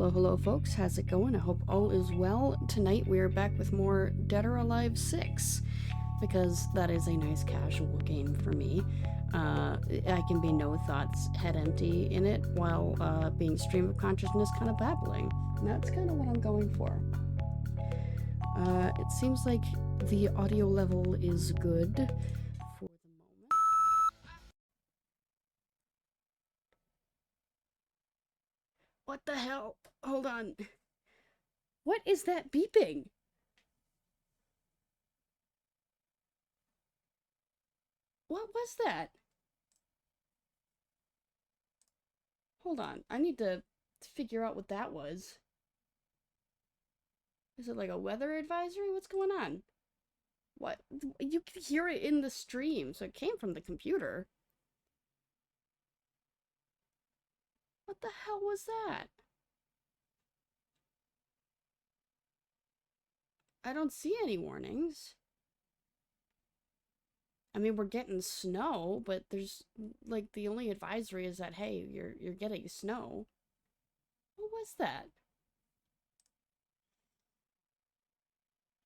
Hello, hello, folks. How's it going? I hope all is well. Tonight we are back with more Dead or Alive 6 because that is a nice casual game for me. I can be no thoughts, head empty in it while being stream of consciousness kind of babbling. And that's kind of what I'm going for. It seems like the audio level is good for the moment. What the hell? Hold on. What is that beeping? What was that? Hold on. I need to figure out what that was. Is it like a weather advisory? What's going on? What? You could hear it in the stream, so it came from the computer. What the hell was that? I don't see any warnings. I mean, we're getting snow, but there's like the only advisory is that hey, you're getting snow. What was that?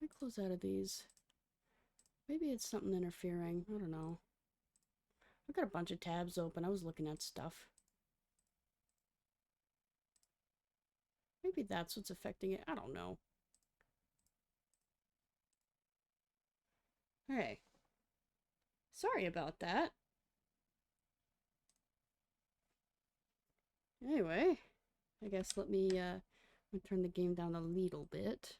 Let me close out of these. Maybe it's something interfering. I don't know. I've got a bunch of tabs open. I was looking at stuff. Maybe that's what's affecting it. I don't know. Hey. Sorry about that. Anyway, I guess let me turn the game down a little bit.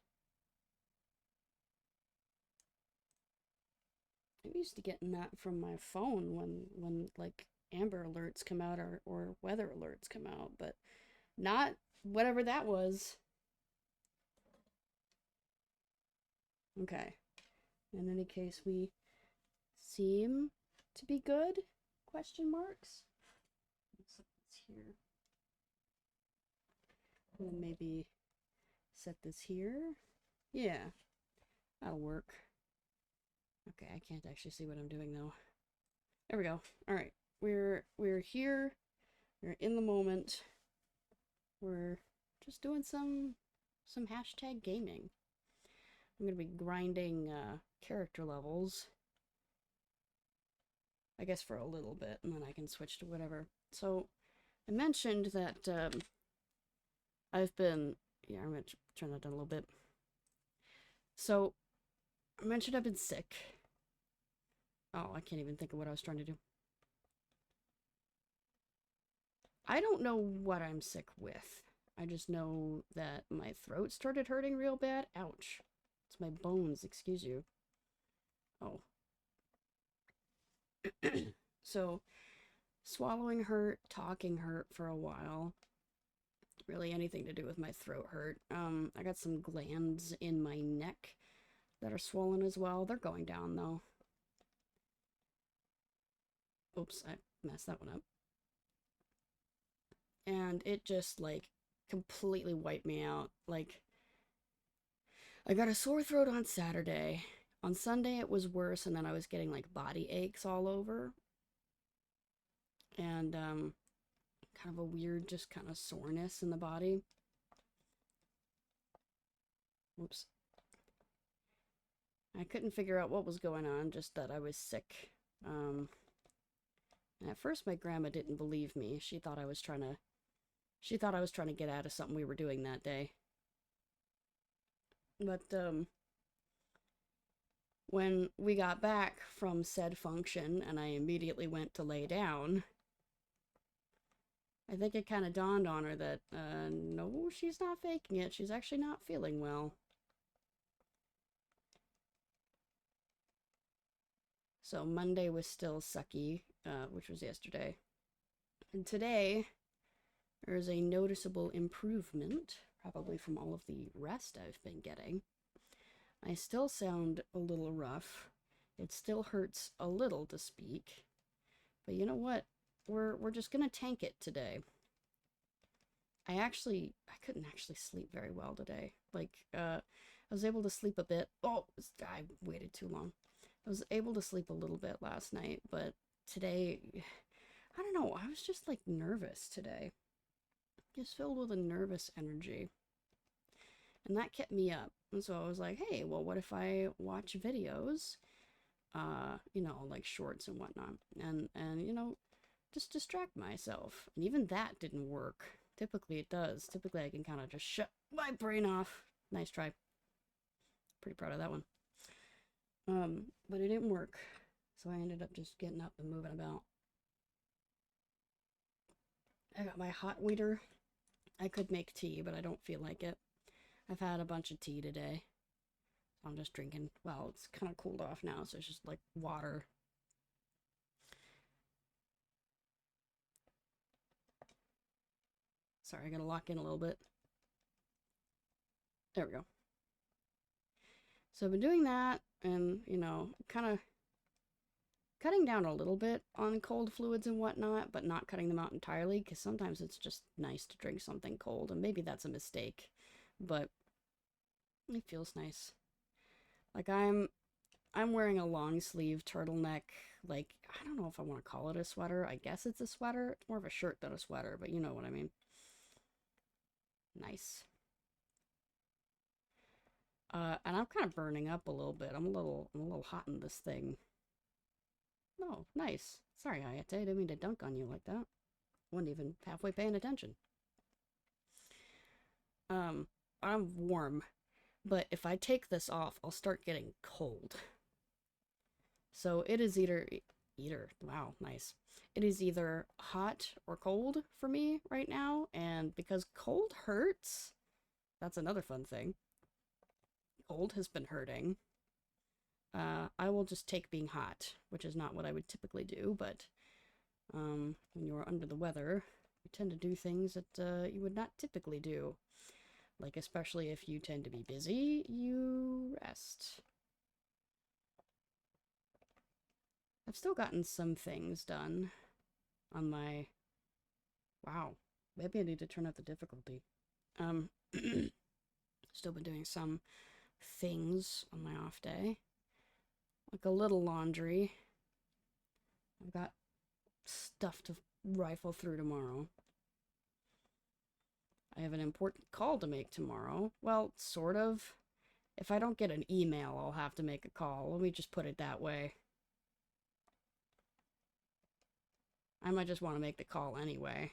I'm used to getting that from my phone when like Amber Alerts come out or weather alerts come out, but not whatever that was. Okay. In any case, we seem to be good? Question marks? Let's set this here. And then maybe set this here. Yeah, that'll work. Okay, I can't actually see what I'm doing though. There we go. All right, we're here. We're in the moment. We're just doing some hashtag gaming. I'm gonna be grinding character levels, I guess, for a little bit, and then I can switch to whatever. So I mentioned that I've been, yeah, I'm gonna turn that down a little bit. So I mentioned I've been sick. Oh, I can't even think of what I was trying to do. I don't know what I'm sick with. I just know that my throat started hurting real bad. Ouch. It's my bones, excuse you. Oh. So, swallowing hurt, talking hurt for a while. Really anything to do with my throat hurt. I got some glands in my neck that are swollen as well. They're going down though. Oops, I messed that one up. And it just like completely wiped me out. Like, I got a sore throat on Saturday. On Sunday it was worse, and then I was getting like body aches all over. And kind of a weird just kind of soreness in the body. Whoops. I couldn't figure out what was going on, just that I was sick. And at first my grandma didn't believe me. She thought I was trying to get out of something we were doing that day. But when we got back from said function and I immediately went to lay down, I think it kind of dawned on her that, no, she's not faking it. She's actually not feeling well. So Monday was still sucky, which was yesterday. And today, there's a noticeable improvement, probably from all of the rest I've been getting. I still sound a little rough. It still hurts a little to speak. But you know what? We're just gonna tank it today. I couldn't actually sleep very well today. Like, I was able to sleep a bit. Oh, I waited too long. I was able to sleep a little bit last night, but today, I don't know, I was just like nervous today. just filled with a nervous energy. And that kept me up. And so I was like, hey, well, what if I watch videos, you know, like shorts and whatnot, and you know, just distract myself. And even that didn't work. Typically it does. Typically I can kind of just shut my brain off. Nice try. Pretty proud of that one. But it didn't work. So I ended up just getting up and moving about. I got my hot waiter. I could make tea, but I don't feel like it. I've had a bunch of tea today. I'm just drinking. Well, it's kind of cooled off now, so it's just like water. Sorry, I gotta lock in a little bit. There we go. So I've been doing that and, you know, kind of cutting down a little bit on cold fluids and whatnot, but not cutting them out entirely, because sometimes it's just nice to drink something cold, and maybe that's a mistake, but it feels nice. Like I'm wearing a long sleeve turtleneck, like, I don't know if I want to call it a sweater. I guess it's a sweater. It's more of a shirt than a sweater, but you know what I mean. Nice. And I'm kind of burning up a little bit. I'm a little hot in this thing. No, nice. Sorry, Hayate, I didn't mean to dunk on you like that. Wasn't even halfway paying attention. I'm warm, but if I take this off, I'll start getting cold. So it is wow, nice. It is either hot or cold for me right now, and because cold hurts, that's another fun thing. Cold has been hurting. I will just take being hot, which is not what I would typically do, but when you're under the weather, you tend to do things that you would not typically do. Like, especially if you tend to be busy, you rest. I've still gotten some things done on my... Wow, maybe I need to turn up the difficulty. Still been doing some things on my off day. Like a little laundry. I've got stuff to rifle through tomorrow. I have an important call to make tomorrow. Well, sort of. If I don't get an email, I'll have to make a call. Let me just put it that way. I might just want to make the call anyway.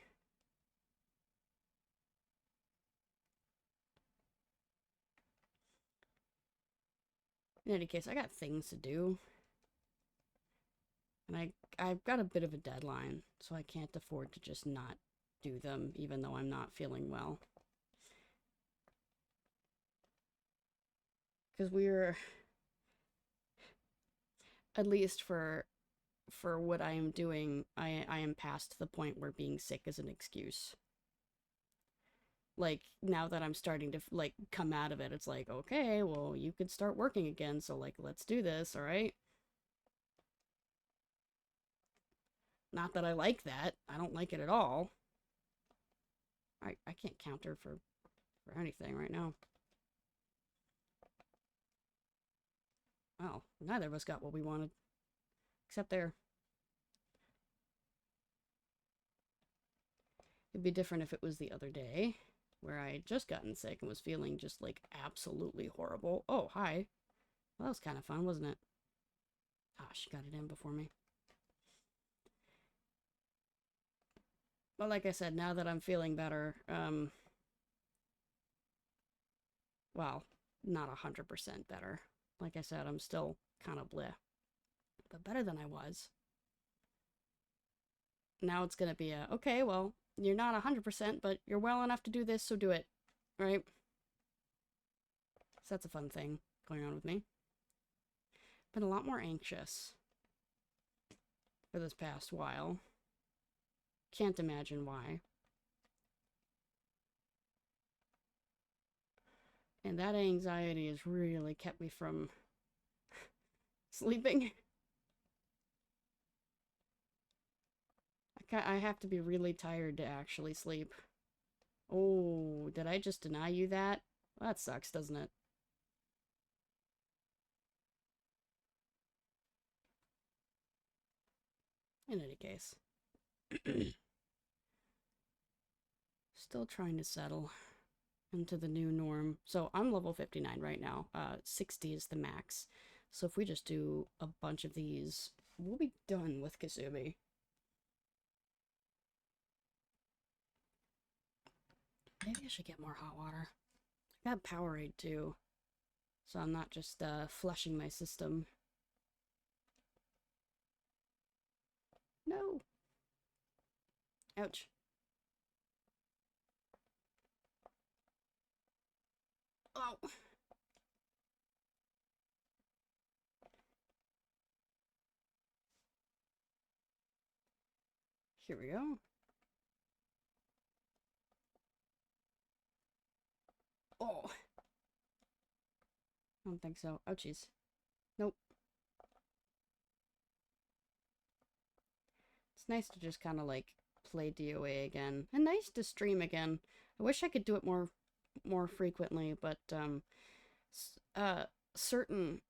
In any case, I got things to do. And I've got a bit of a deadline, so I can't afford to just not do them, even though I'm not feeling well. Because we're, at least for what I am doing, I am past the point where being sick is an excuse. Like, now that I'm starting to, like, come out of it, it's like, okay, well, you could start working again, so, like, let's do this, alright? Not that I like that. I don't like it at all. I can't counter for anything right now. Well, neither of us got what we wanted. Except there. It'd be different if it was the other day, where I had just gotten sick and was feeling just, like, absolutely horrible. Oh, hi. Well, that was kind of fun, wasn't it? Ah, she got it in before me. But like I said, now that I'm feeling better, well, not 100% better. Like I said, I'm still kind of bleh. But better than I was. Now it's gonna be okay, well, you're not 100%, but you're well enough to do this, so do it. Right? So that's a fun thing going on with me. Been a lot more anxious for this past while. Can't imagine why. And that anxiety has really kept me from sleeping. I have to be really tired to actually sleep. Oh, did I just deny you that? Well, that sucks, doesn't it? In any case. Still trying to settle into the new norm. So I'm level 59 right now. 60 is the max. So if we just do a bunch of these, we'll be done with Kasumi. Maybe I should get more hot water. I got Powerade too. So I'm not just flushing my system. No. Ouch. Oh. Here we go. Oh. I don't think so. Oh, jeez. Nope. It's nice to just kind of like play DOA again. And nice to stream again. I wish I could do it more frequently, but certain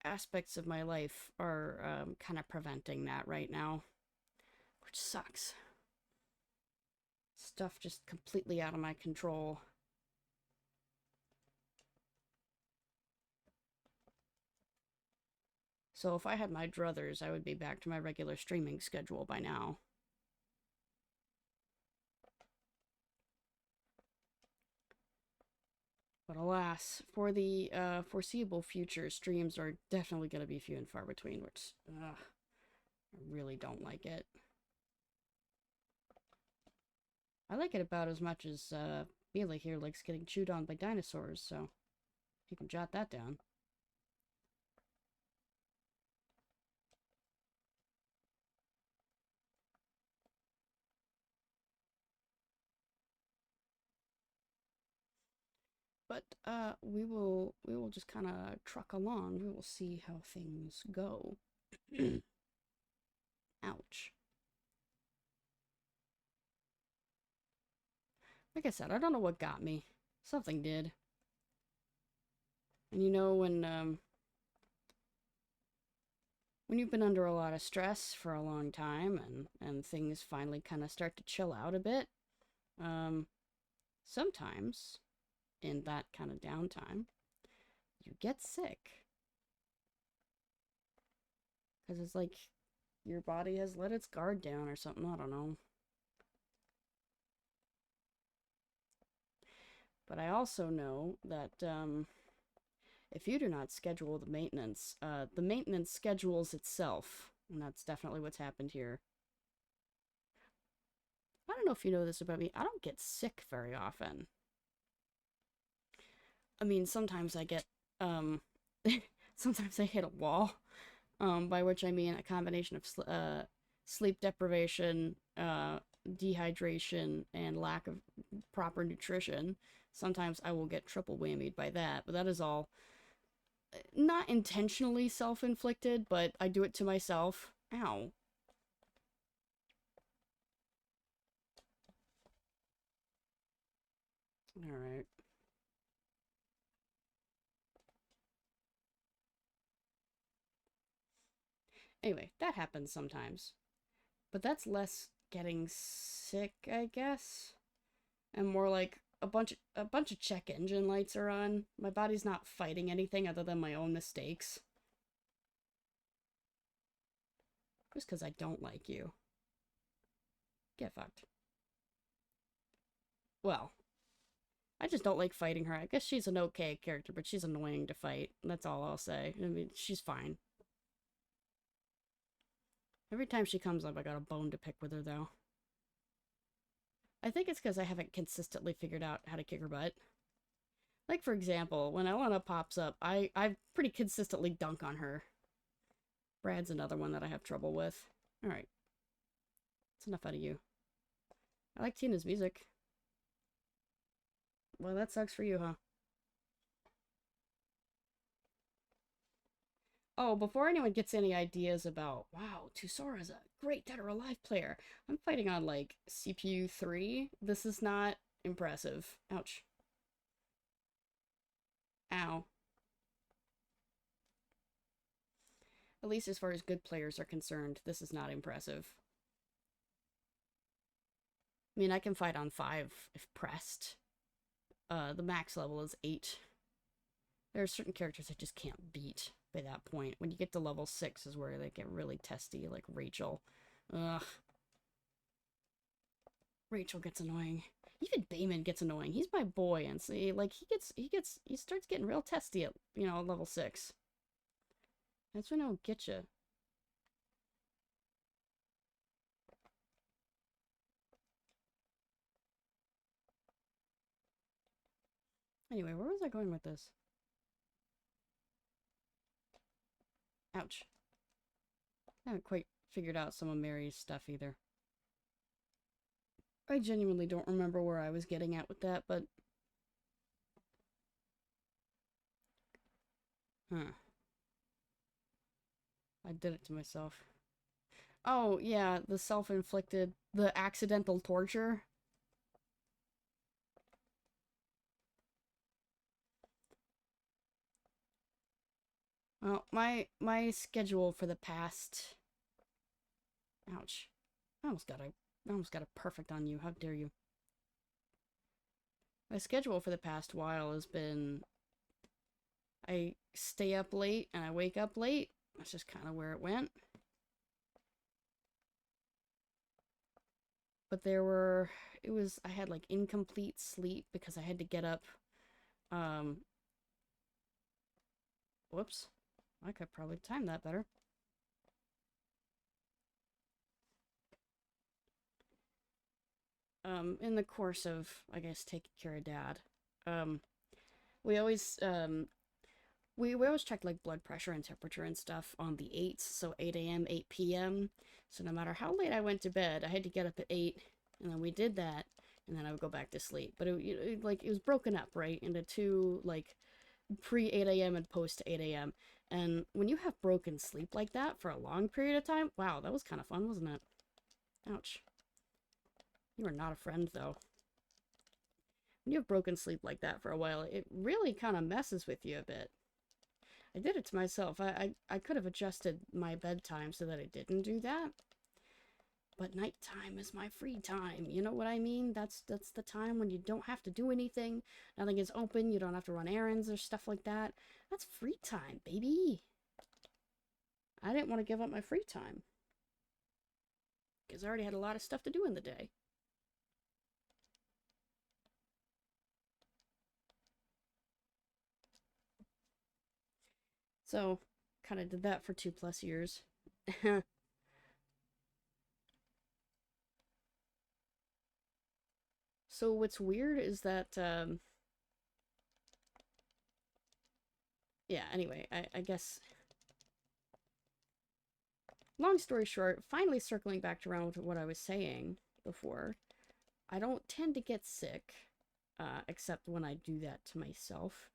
aspects of my life are kind of preventing that right now, which sucks. Stuff just completely out of my control. So if I had my druthers, I would be back to my regular streaming schedule by now. But alas, for the foreseeable future, streams are definitely going to be few and far between, which I really don't like it. I like it about as much as Mila here likes getting chewed on by dinosaurs, so you can jot that down. But we will just kind of truck along. We will see how things go. Ouch. Like I said, I don't know what got me. Something did. And you know, when you've been under a lot of stress for a long time and things finally kind of start to chill out a bit, sometimes in that kind of downtime, you get sick. Because it's like your body has let its guard down or something, I don't know. But I also know that if you do not schedule the maintenance schedules itself, and that's definitely what's happened here. I don't know if you know this about me, I don't get sick very often. I mean, sometimes I get, sometimes I hit a wall, by which I mean a combination of sleep deprivation, dehydration, and lack of proper nutrition. Sometimes I will get triple whammied by that, but that is all not intentionally self-inflicted, but I do it to myself. Ow. Alright. Anyway, that happens sometimes. But that's less getting sick, I guess. And more like a bunch of check engine lights are on. My body's not fighting anything other than my own mistakes. Just because I don't like you. Get fucked. Well, I just don't like fighting her. I guess she's an okay character, but she's annoying to fight. That's all I'll say. I mean, she's fine. Every time she comes up, I got a bone to pick with her, though. I think it's because I haven't consistently figured out how to kick her butt. Like, for example, when Elena pops up, I pretty consistently dunk on her. Brad's another one that I have trouble with. Alright. That's enough out of you. I like Tina's music. Well, that sucks for you, huh? Oh, before anyone gets any ideas about, wow, Tusora's a great Dead or Alive player, I'm fighting on, like, CPU 3. This is not impressive. Ouch. Ow. At least as far as good players are concerned, this is not impressive. I mean, I can fight on 5 if pressed. The max level is 8. There are certain characters I just can't beat by that point. When you get to level 6 is where they get really testy, like Rachel. Ugh. Rachel gets annoying. Even Bayman gets annoying. He's my boy, and see, like, he starts getting real testy at, you know, level 6. That's when he'll get you. Anyway, where was I going with this? Ouch. I haven't quite figured out some of Mary's stuff either. I genuinely don't remember where I was getting at with that, but... Huh. I did it to myself. Oh, yeah, the self-inflicted... The accidental torture. Well, my schedule for the past... Ouch. I almost got a perfect on you. How dare you. My schedule for the past while has been... I stay up late and I wake up late. That's just kind of where it went. But I had like incomplete sleep because I had to get up, whoops. I could probably time that better. In the course of, I guess, taking care of Dad, we always checked like blood pressure and temperature and stuff on the 8s, so 8 a.m., 8 p.m. So no matter how late I went to bed, I had to get up at 8, and then we did that, and then I would go back to sleep. But it was broken up, right, into 2, like, pre-8 a.m. and post-8 a.m. And when you have broken sleep like that for a long period of time, wow, that was kind of fun, wasn't it? Ouch. You are not a friend, though. When you have broken sleep like that for a while, it really kind of messes with you a bit. I did it to myself. I could have adjusted my bedtime so that it didn't do that. But nighttime is my free time. You know what I mean? That's the time when you don't have to do anything. Nothing is open. You don't have to run errands or stuff like that. That's free time, baby. I didn't want to give up my free time. Because I already had a lot of stuff to do in the day. So, kind of did that for 2+ years. So what's weird is that, yeah, anyway, I guess, long story short, finally circling back around to what I was saying before, I don't tend to get sick, except when I do that to myself.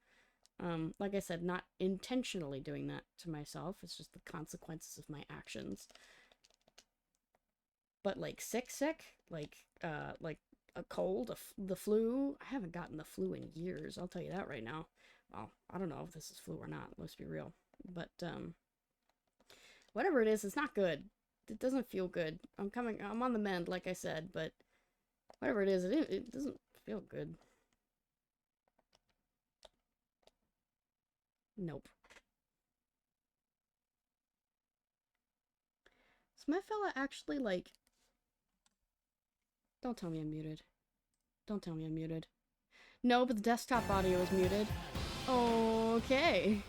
Like I said, not intentionally doing that to myself, it's just the consequences of my actions. But like sick, like a cold, the flu. I haven't gotten the flu in years, I'll tell you that right now. Well, I don't know if this is flu or not, let's be real. But, whatever it is, it's not good. It doesn't feel good. I'm on the mend, like I said, but whatever it is, it doesn't feel good. Nope. Is my fella actually, like... Don't tell me I'm muted. Don't tell me I'm muted. No, but the desktop audio is muted. Okay.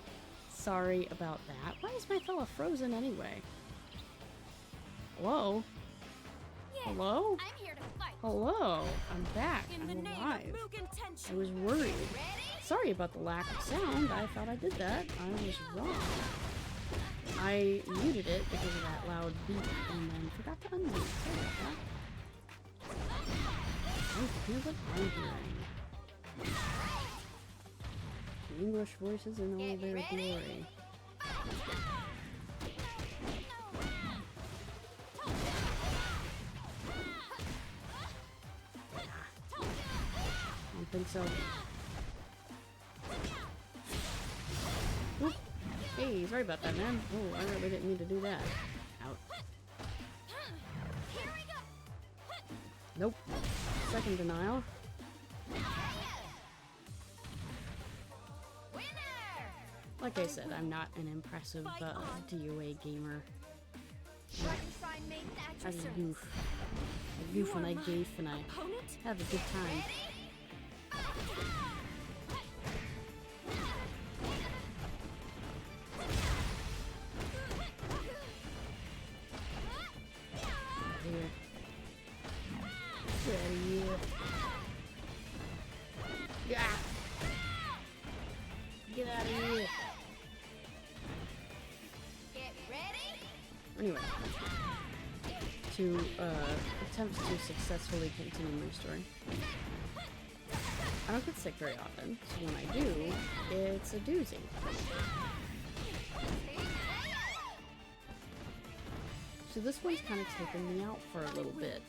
Sorry about that. Why is my fella frozen anyway? Hello? Yeah, hello? I'm here to fight. Hello? I'm back. I'm alive. I was worried. Sorry about the lack of sound. I thought I did that. I was wrong. I muted it because of that loud beep and then forgot to unmute. Sorry about that. Here's what I'm hearing. English voices in all their glory. I don't think so. Oop. Hey, sorry about that, man. Oh, I really didn't mean to do that. Out. Nope. Second denial. Like I said, I'm not an impressive DOA gamer. I just goof. I goof when I gafe and I have a good time. Get out of here. Yeah. Get out of here. Get ready. Anyway, to attempt to successfully continue my story. I don't get sick very often, so when I do, it's a doozy. So this one's kind of taken me out for a little bit.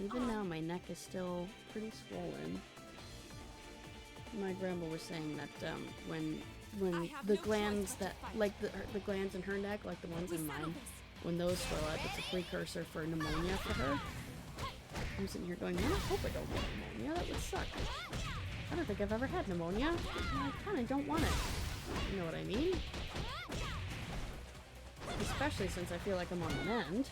Even now, my neck is still pretty swollen. My grandma was saying that when the glands that, like the glands in her neck, like the ones in mine, when those swell up, it's a precursor for pneumonia for her. I'm sitting here going, man, I hope I don't get pneumonia. That would suck. I don't think I've ever had pneumonia. And I kind of don't want it. You know what I mean? Especially since I feel like I'm on an end.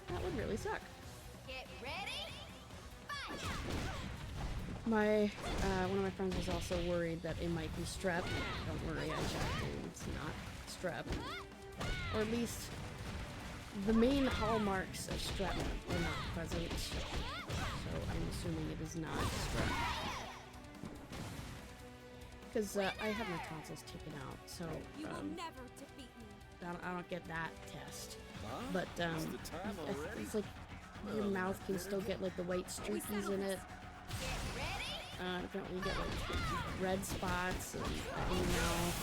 That would really suck. Get ready. Fight. My one of my friends was also worried that it might be strep. Don't worry, I checked and it's not strep. Or at least the main hallmarks of strep are not present. So I'm assuming it is not strep. Because I have my tonsils taken out, so I don't get that test. But it's like your mouth can still get like the white streakies in it. You get like red spots and your mouth.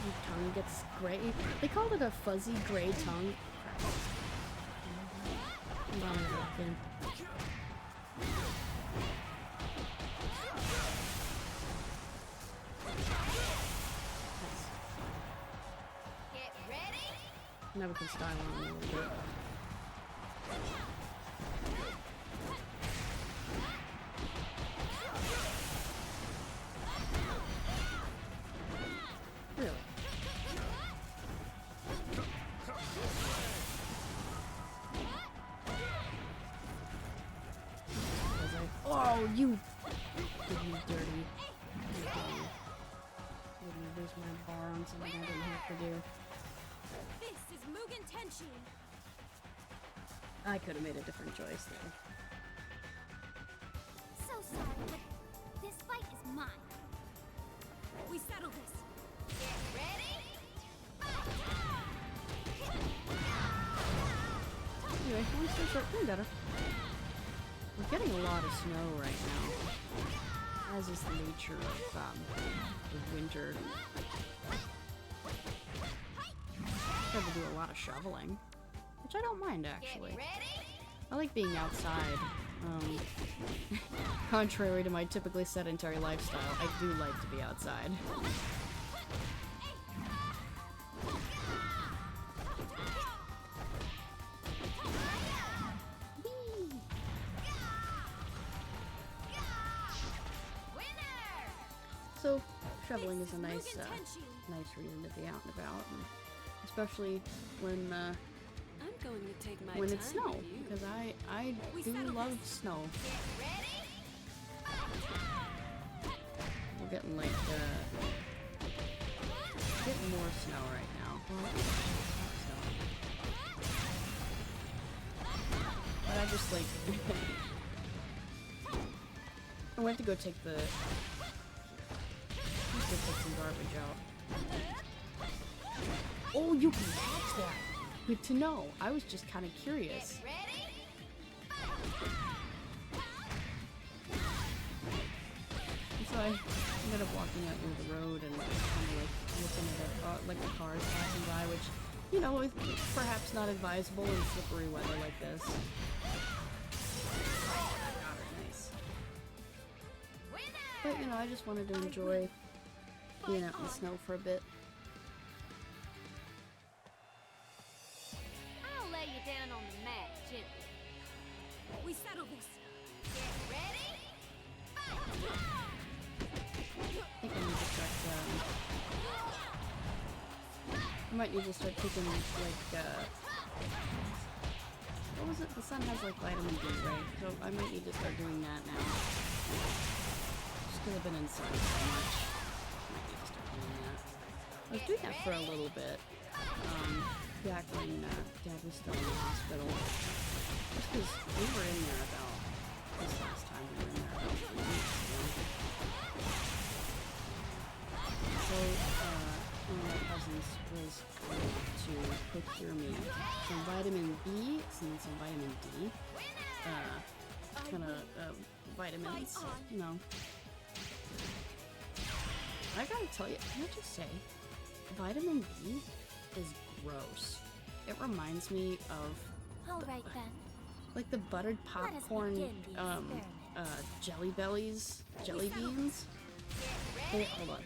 Your tongue gets gray. They called it a fuzzy gray tongue. Hold on a second. Now we can style on a little bit. Really? Oh, you did me dirty. Let me lose my bar on something I didn't have to do. This is Mugen Tenshi. I could have made a different choice though. So sorry, but this fight is mine. We settle this. Get ready. Anyway, long story short, feeling better. We're getting a lot of snow right now, as is the nature of winter. I have to do a lot of shoveling, which I don't mind actually. I like being outside. Contrary to my typically sedentary lifestyle, I do like to be outside. So, shoveling is a nice reason to be out and about, and especially when it's snow, because I do love snow. We're getting like getting more snow right now. But I just like I went to go take the take some garbage out. Oh, you can catch that. Good to know. I was just kind of curious. And so I ended up walking out near the road and kind of like looking at like the cars passing by, which, you know, is perhaps not advisable in slippery weather like this. Nice. But, you know, I just wanted to enjoy being out in the snow for a bit. settle this. Get ready. Fight. I think I need to start, I might need to start taking, like, what was it? The sun has, like, vitamin D, right? So I might need to start doing that now. Just because I've been inside so much. Might need to start doing that. I was doing that for a little bit. Back when, Dad was still in the hospital. Just because we were in there about, this last time we were in there about 3 weeks ago. So, one of my cousins was able to procure me some vitamin B and some vitamin D. Kind of, vitamins, you know. I gotta tell you, can I just say, vitamin B is gross. It reminds me of, All right then. like, the buttered Let us popcorn, begin the experiment. Jelly Bellies, jelly beans. Hey, hold on.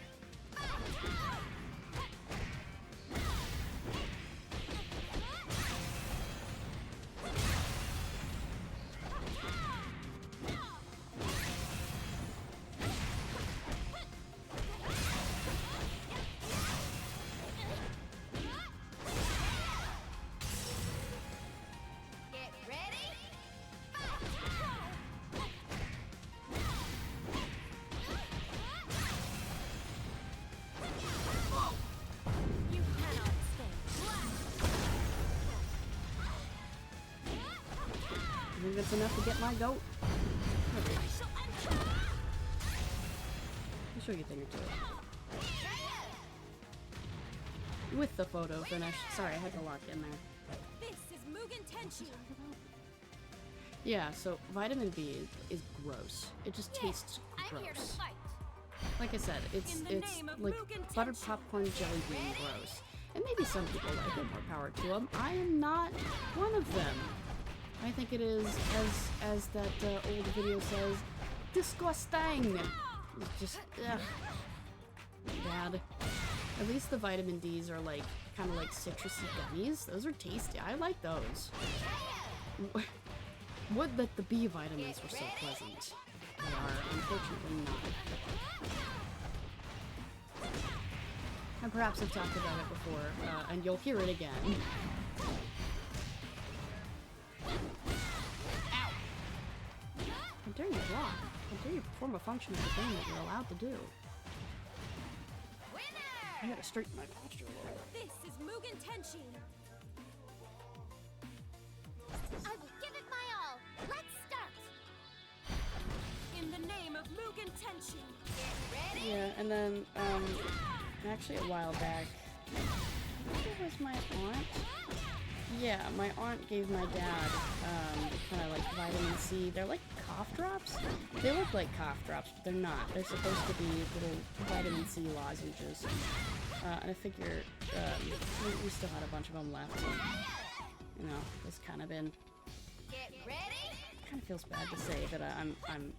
Get ready. You cannot escape. You think that's enough to get my goat? Okay, I shall enter. I'll show you a thing or two. With the photo finish. Sorry, I had to lock in there. This is Mugen Tenshi. Yeah, so vitamin B is gross. It just tastes I'm here to gross. fight. Like I said, it's In the name of like Mugen buttered Tenshi. popcorn jelly bean gross. And maybe some people like it, more power to them. I am not one of them. I think it is, as that old video says, disgusting. It's just, ugh, bad. At least the vitamin Ds are like, kind of like citrusy gummies. Those are tasty. I like those. Would that the B vitamins were so pleasant. They are, unfortunately not. And perhaps I've talked about it before, and you'll hear it again. Ow! How dare you block? How dare you perform a function of the game that you're allowed to do? I gotta straighten my posture a little bit. This is Mugen Tenshi. I will give it my all. Let's start. In the name of Mugen Tenshi. Get ready. Yeah, and then, actually a while back, I think it was my aunt. Yeah, my aunt gave my dad, kind of like vitamin C. They're like cough drops. They look like cough drops, but they're not. They're supposed to be little vitamin C lozenges. And I figure, we still had a bunch of them left. So, you know, it's kind of been, Get ready. kind of feels bad to say that I'm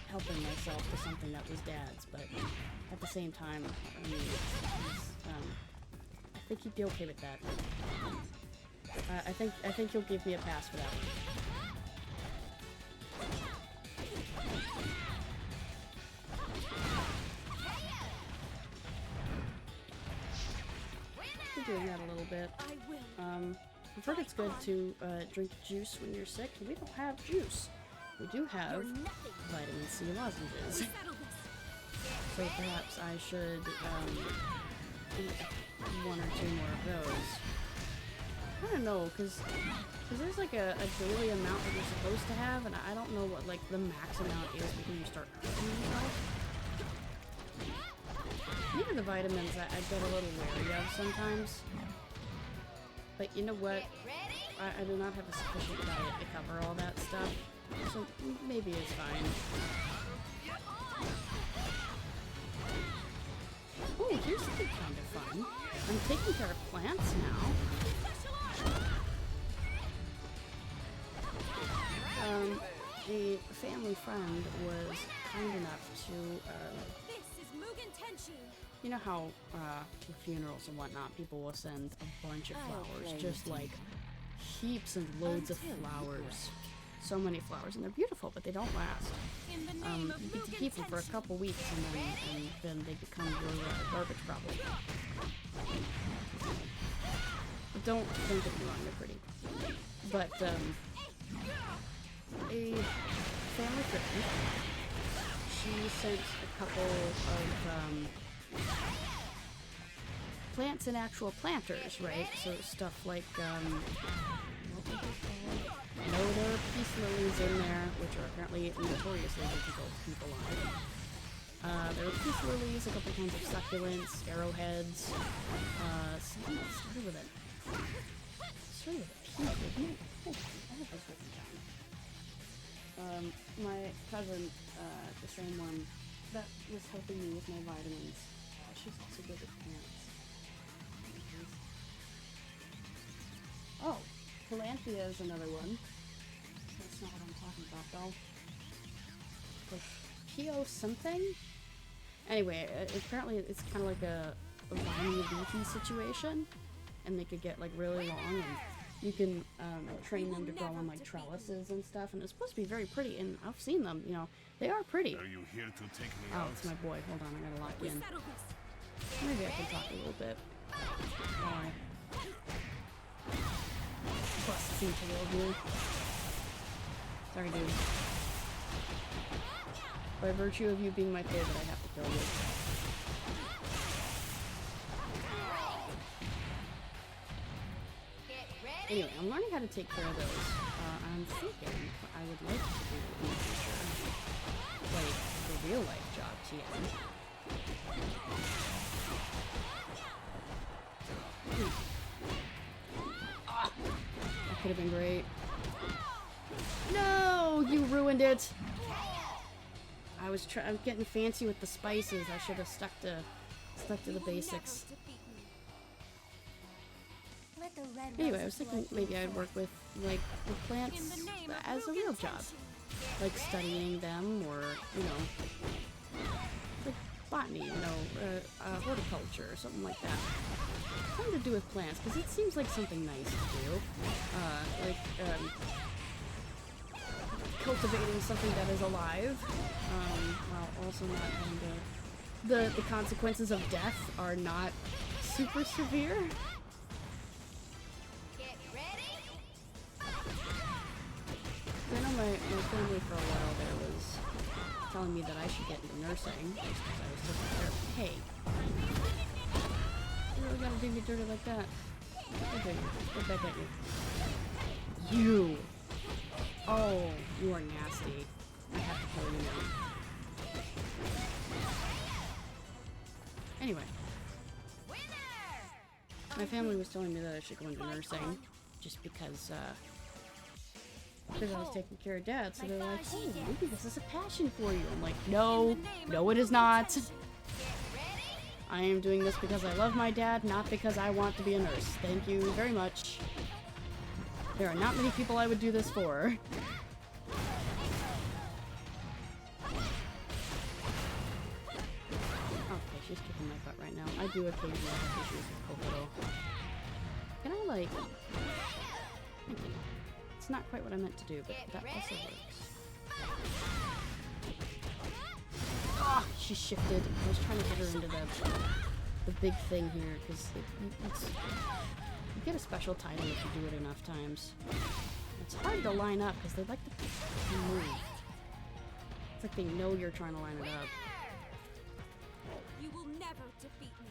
helping myself to something that was dad's, but at the same time, I mean, I think he'd be okay with that. I think he'll give me a pass for that one. We're doing that a little bit. I will. I've heard it's good to drink juice when you're sick. We don't have juice. We do have You're nothing. vitamin C lozenges. Settle this. So perhaps I should eat 1 or 2 more of those. I don't know, because there's like a daily amount that you're supposed to have, and I don't know what like the max amount is before you start hurting yourself. Even the vitamins I get a little wary of sometimes. But you know what? I do not have a sufficient diet to cover all that stuff, so maybe it's fine. Oh, here's something kind of fun. I'm taking care of plants now. A family friend was kind enough to, This is Mugen Tenshi. you know how, for funerals and whatnot, people will send a bunch of flowers, just like heaps and loads of flowers. so many flowers, and they're beautiful, but they don't last. In the name of You get to Mugen keep them for a Tenshin. couple weeks, and then they become your garbage problem. But don't get me wrong, they're pretty. But a family friend, she sent a couple of plants and actual planters, right? So stuff like what were they called? No, there are peace lilies in there, which are apparently notoriously difficult to keep alive. There are peace lilies, a couple kinds of succulents, arrowheads. Something that started with a P, didn't it? Oh, I have this written down. My cousin, the same one that was helping me with my vitamins, she's also good at plants. Oh, Calanthea is another one. That's not what I'm talking about, though. Kyo something? Anyway, apparently it's kind of like a viney, leafy situation, and they could get like really long, and you can train them to grow on like trellises and stuff, and it's supposed to be very pretty, and I've seen them, you know, they are pretty. Are you here to take me Oh, out? it's my boy. Hold on, I gotta lock We in. settle this. Maybe I can talk a little bit. Why? Bust into here. Sorry, dude. By virtue of you being my favorite, I have to kill you. Get ready. Anyway, I'm learning how to take care of those. I'm thinking what I would like to do in the future, like the real life job, TM. That could have been great. No, you ruined it. I'm getting fancy with the spices. I should have stuck to the basics. Let the red Anyway, I roses was thinking blow maybe I'd work with like the plants In the name of as a Mugen real job, Tenshin. like studying them, or like botany, horticulture or something like that. Something to do with plants, because it seems like something nice to do. Cultivating something that is alive, while also not having the consequences of death are not super severe. Get ready. I know my family for a while there was telling me that I should get into nursing just because I was taking care of. Hey, you really gotta do me dirty like that? Okay, get back at you. You. Oh, you are nasty. I have to kill you now. Anyway, my family was telling me that I should go into nursing just because I was taking care of Dad, so they're like, hey, maybe this is a passion for you. I'm like, no, no it is not. I am doing this because I love my dad, not because I want to be a nurse. Thank you very much. There are not many people I would do this for. Okay, she's kicking my butt right now. I do occasionally have issues with Kokoto. Can I, like... Thank you. It's not quite what I meant to do, but that also works. Ah, she shifted. I was trying to get her into the big thing here, because you get a special title if you do it enough times. It's hard to line up, because they like to move. It's like they know you're trying to line it up. You will never defeat me.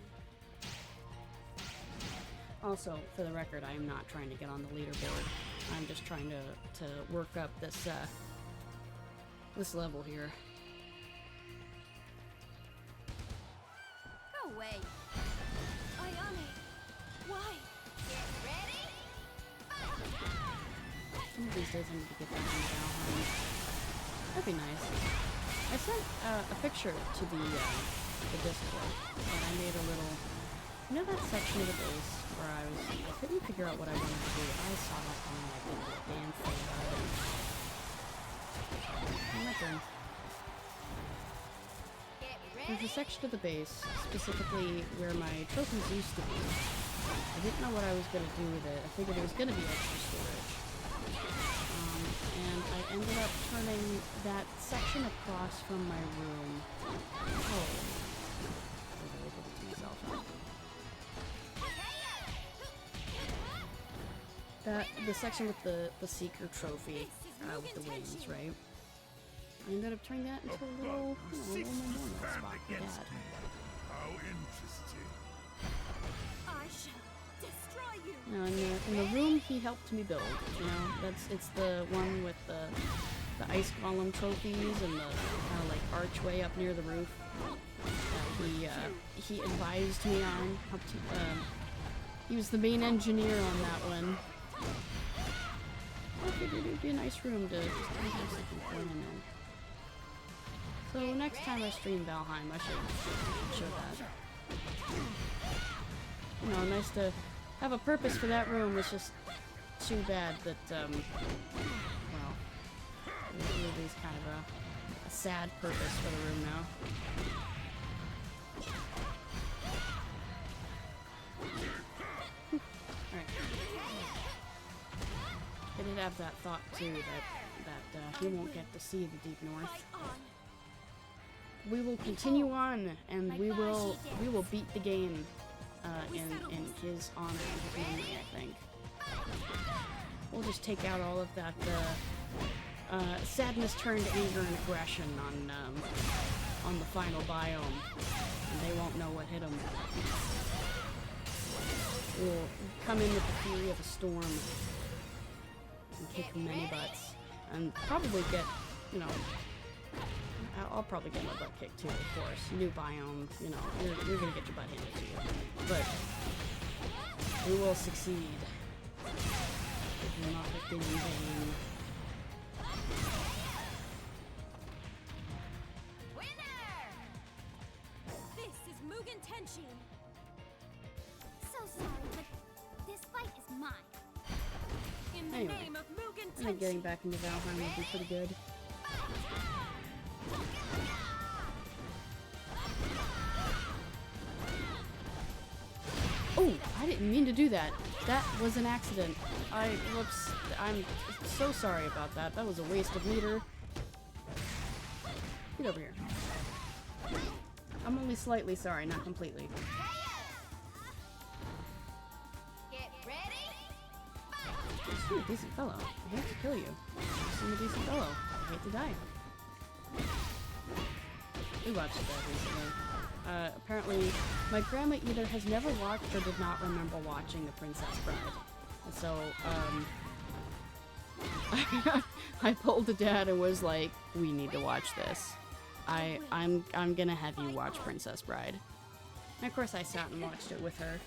Also, for the record, I am not trying to get on the leaderboard. I'm just trying to work up this this level here. Go away. Ayane, why? Get ready. Some of these days I need to get back on Valheim. That'd be nice. I sent a picture to the Discord, and I made a little... You know that section of the base where I couldn't figure out what I wanted to do. I saw that and I did a damn thing about it. I'm not done. Get There's ready. a section of the base, specifically where my trophies used to be. I didn't know what I was going to do with it. I figured it was going to be extra storage. And I ended up turning that section across from my room. Oh. I really did it to myself. The section with the Seeker trophy, with the wings, right? I ended up turning that into a little, you know, a little memorial spot for Dad. How interesting. I shall destroy you. You know, in the room he helped me build, you know, it's the one with the ice golem trophies and the kind of like archway up near the roof that he advised me on. He was the main engineer on that one. I figured it would be a nice room to just kind of have something fun in there. So next time I stream Valheim, I should show that. You know, nice to have a purpose for that room. It's just too bad that, well, there's kind of a sad purpose for the room now. Alright. I did have that thought too, that he won't get to see the Deep North. We will continue on, and we will beat the game in his honor and his memory, I think. We'll just take out all of that sadness turned anger and aggression on the final biome, and they won't know what hit them. We'll come in with the fury of a storm and kick many butts, and probably get, you know, I'll probably get my butt kicked too, of course. New biome, you know, you're gonna get your butt handed to you. But we will succeed. If you're not victim in vain. Winner! This is Mugen Tenshi. So sorry, but this fight is mine. In the Anyway, name of Mugen I think getting Tenshi. back into Valheim would be pretty good. Oh, I didn't mean to do that. That was an accident. Whoops. I'm so sorry about that. That was a waste of meter. Get over here. I'm only slightly sorry, not completely. Get ready. You seem a decent fellow. I hate to kill you. You seem a decent fellow. I hate to die. We watched that recently. Apparently, my grandma either has never watched or did not remember watching The Princess Bride. And so, I pulled to Dad and was like, we need to watch this. I'm gonna have you watch Princess Bride. And of course I sat and watched it with her.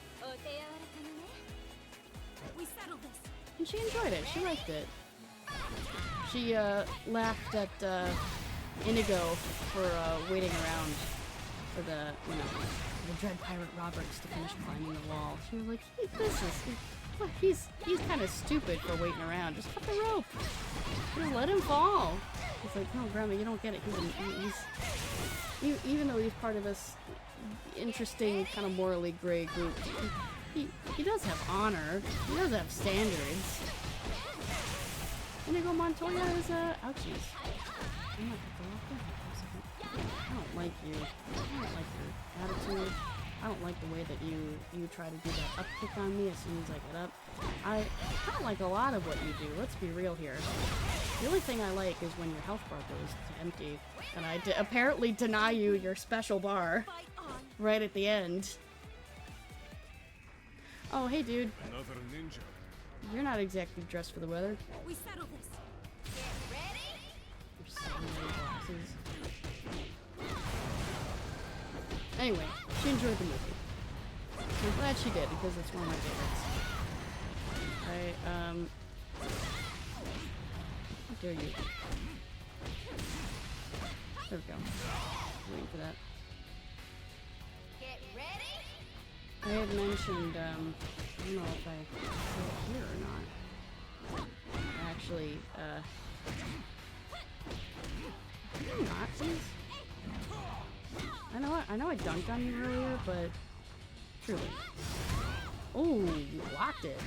We settled this. And she enjoyed it. She liked it. She laughed at Inigo for waiting around for the Dread Pirate Roberts to finish climbing the wall. She was like, he's kind of stupid for waiting around. Just cut the rope. Just let him fall. It's like, no, Grandma, you don't get it. Even though he's part of this interesting, kind of morally gray group, he does have honor. He does have standards. Inigo Montoya is ouchies. I'm not gonna go up there for a second. I don't like you. I don't like your attitude. I don't like the way that you try to do that up kick on me as soon as I get up. I don't like a lot of what you do. Let's be real here. The only thing I like is when your health bar goes empty, and I apparently deny you your special bar Fight on. right at the end. Oh, hey, dude. Another ninja. You're not exactly dressed for the weather. We settled this. Get ready. Your sunny glasses. Anyway, she enjoyed the movie. I'm glad she did, because it's one of my favorites. How dare you? There we go. Waiting for that. Get ready. I had mentioned, I don't know if I said it here or not. Actually, can you not, please? I know I dunked on you earlier, but truly. Oh, you blocked it.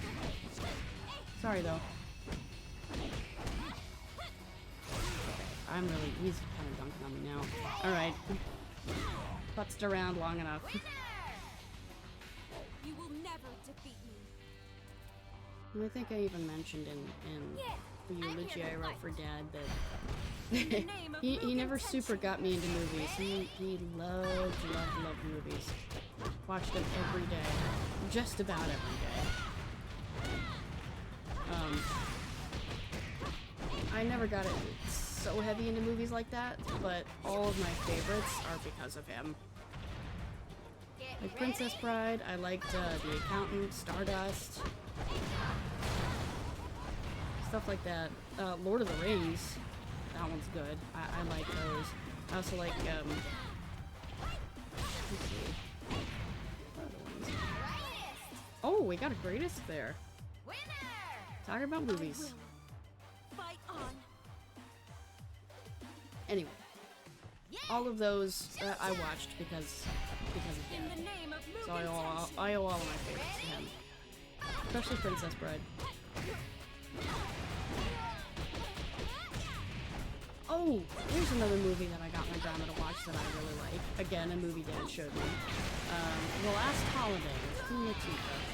Sorry though. he's kind of dunking on me now. Alright. Putzed around long enough. You will never defeat me. And I think I even mentioned in the eulogy I wrote for Dad that he never super got me into movies. He loved movies. Watched them every day. Just about every day. I never got it so heavy into movies like that, but all of my favorites are because of him. Like Princess Bride, I liked The Accountant, Stardust, stuff like that. Lord of the Rings, that one's good. I like those. I also like, let's see. What other ones? Oh, we got a greatest there. Talking about movies. Fight on. Anyway, all of those I watched because of In him. the name of So Mugen I owe all of my favorites to him. Especially Princess Bride. Oh, here's another movie that I got my grandma to watch that I really like. Again, a movie Dad showed me. The Last Holiday with Queen Latifah.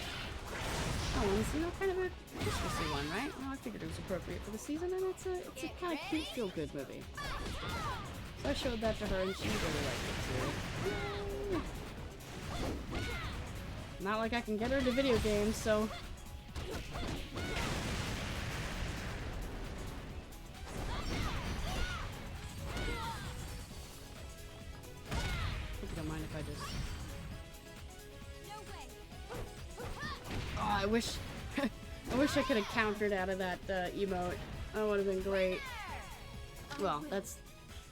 Oh, and it's, you know, kind of a Christmassy one, right? Well, I figured it was appropriate for the season, and it's a kind of cute, feel-good movie. So I showed that to her, and she really liked it too. Not like I can get her into video games, so... I hope you don't mind if I just... No way. Oh, I wish I could have countered out of that emote. That would have been great. Well, that's...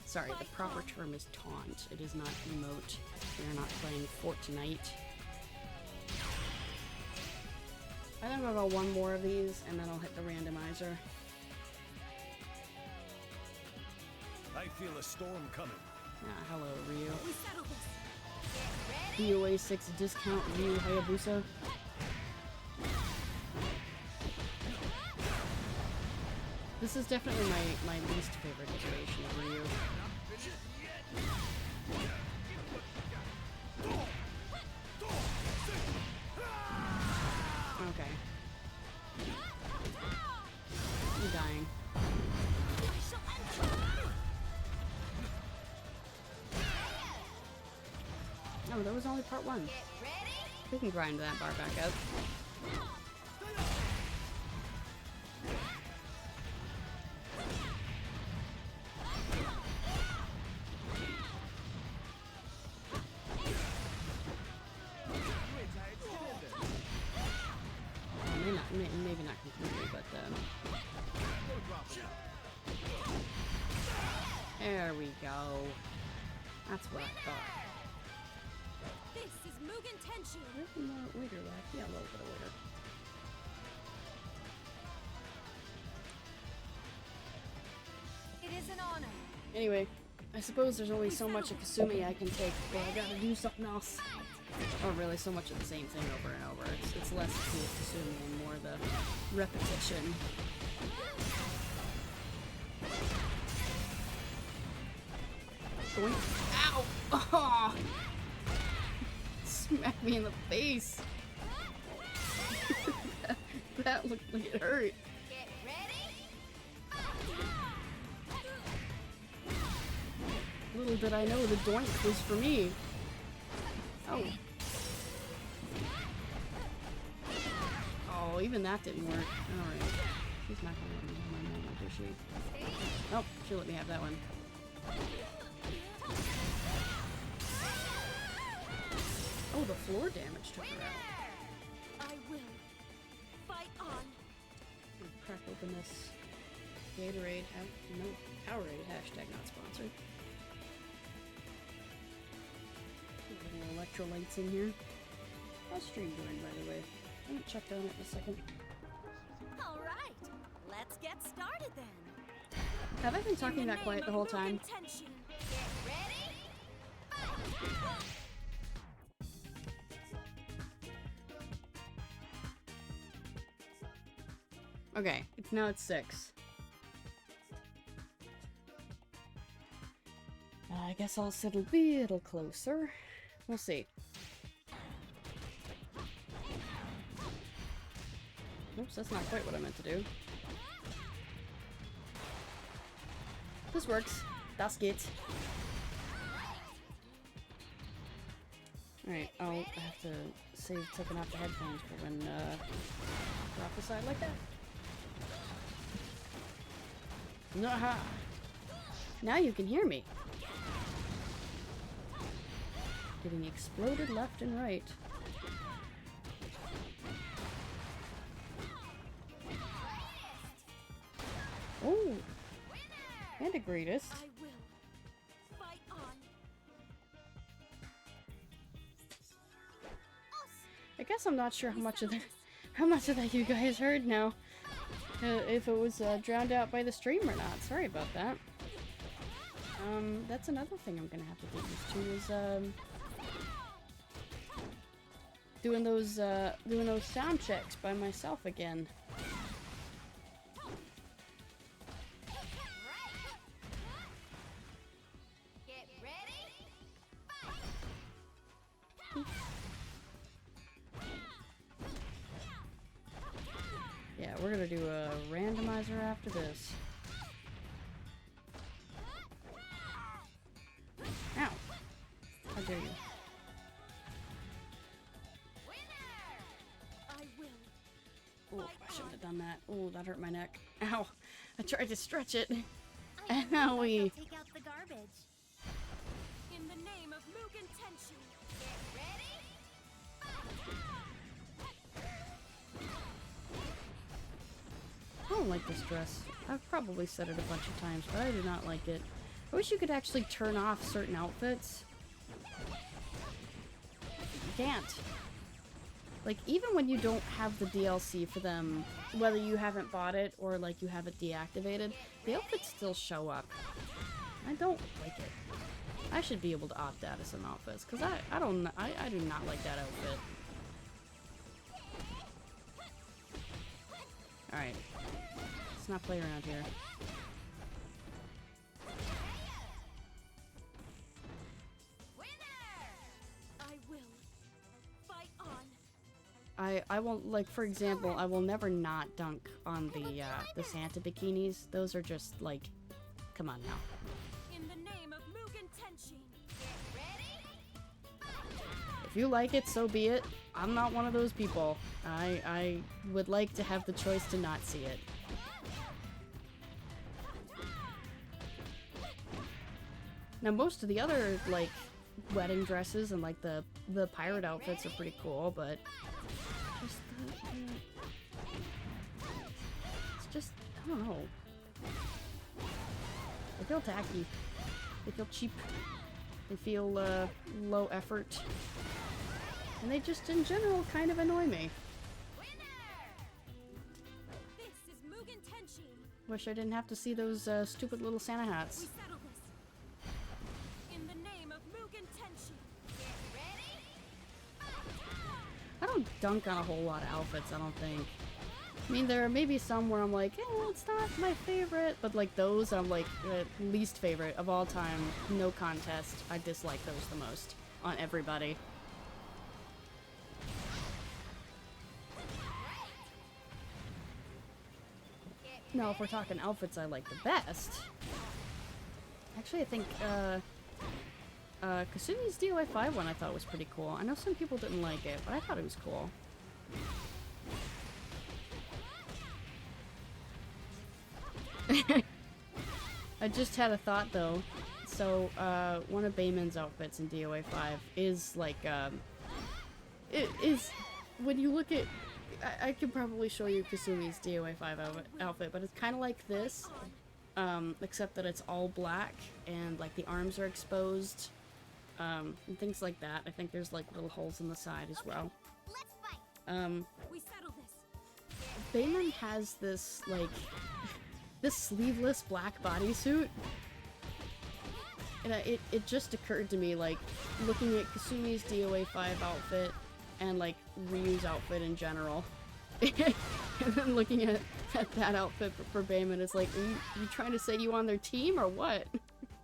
Sorry, the proper term is taunt. It is not emote. We are not playing Fortnite. I think I'll go one more of these, and then I'll hit the randomizer. I feel a storm coming. Ah, hello, Ryu. We settle this. DOA 6 discount Ryu Hayabusa. This is definitely my least favorite iteration of Ryu. Okay. I'm dying. Oh, that was only part one. We can grind that bar back up. Maybe not completely, but there we go. That's what I thought. This is Mugen Tenshin. There's more waiter left. Yeah, a little bit of waiter. It is an honor. Anyway, I suppose there's only so much of Kasumi I can take, but I gotta do something else. Or really, so much of the same thing over and over. It's less to do with Kasumi and more the repetition. Ow! Oh! Smack me in the face! that looked like it hurt. Get ready. Little did I know the doink was for me. Oh. Oh, even that didn't work. Alright. She's not gonna let me have my moment, is she? Oh, she'll let me have that one. Oh, the floor damage took her out. I will. Fight on. Crack open this Gatorade. No, Powerade. Hashtag not sponsored. Little electrolytes in here. How's stream doing, by the way? I haven't checked on it in a second. All right. Let's get started then. Have I been talking that quiet the whole time? Get ready. Okay, it's 6. guess I'll sit a little closer. We'll see. Oops, that's not quite what I meant to do. This works. Das geht. Alright, I'll have to save taking off the headphones for when we're off the side like that. Aha! Now you can hear me. Getting exploded left and right. Oh! And a greatest. I will fight on. I guess I'm not sure how much of that you guys heard now. If it was drowned out by the stream or not. Sorry about that. That's another thing I'm gonna have to get used to is doing those sound checks by myself again. Get ready. Yeah, we're gonna do a randomizer after this. Ow! How dare you? I will. Oh, I shouldn't have done that. Oh, that hurt my neck. Ow! I tried to stretch it. I And now we... take out the garbage. In the name of Mugen Tenshin. Get ready. I don't like this dress. I've probably said it a bunch of times, but I do not like it. I wish you could actually turn off certain outfits. You can't. Like, even when you don't have the DLC for them, whether you haven't bought it or, like, you have it deactivated, the outfits still show up. I don't like it. I should be able to opt out of some outfits, because I do not like that outfit. Alright. Let's not play around here. I will fight on. I won't, like, for example, I will never not dunk on the Santa bikinis. Those are just, like, come on now. In the name of Mugen Tenshin. Get ready. If you like it, so be it. I'm not one of those people. I would like to have the choice to not see it. Now, most of the other, like, wedding dresses and, like, the pirate outfits are pretty cool, but just it's just, I don't know. They feel tacky. They feel cheap. They feel, low effort. And they just, in general, kind of annoy me. This is Mugen Tenshin. Wish I didn't have to see those, stupid little Santa hats. We settle this. In the name of Mugen Tenshin. Get ready. I don't dunk on a whole lot of outfits, I don't think. I mean, there are maybe some where I'm like, it's not my favorite, but like those, I'm like, least favorite of all time, no contest. I dislike those the most on everybody. Now, if we're talking outfits I like the best, actually I think, Kasumi's DOA 5 one I thought was pretty cool. I know some people didn't like it, but I thought it was cool. I just had a thought though. So, one of Bayman's outfits in DOA 5 is like, it is, when you look at, I could probably show you Kasumi's DOA 5 outfit, but it's kind of like this, except that it's all black, and like the arms are exposed, and things like that. I think there's like little holes in the side as well. Let's fight. We settle this. Bayman has this, like, this sleeveless black bodysuit. And it just occurred to me, like, looking at Kasumi's DOA 5 outfit and, like, Ryu's outfit in general. And then looking at that outfit for Bayman, it's like, are you trying to say you on their team or what?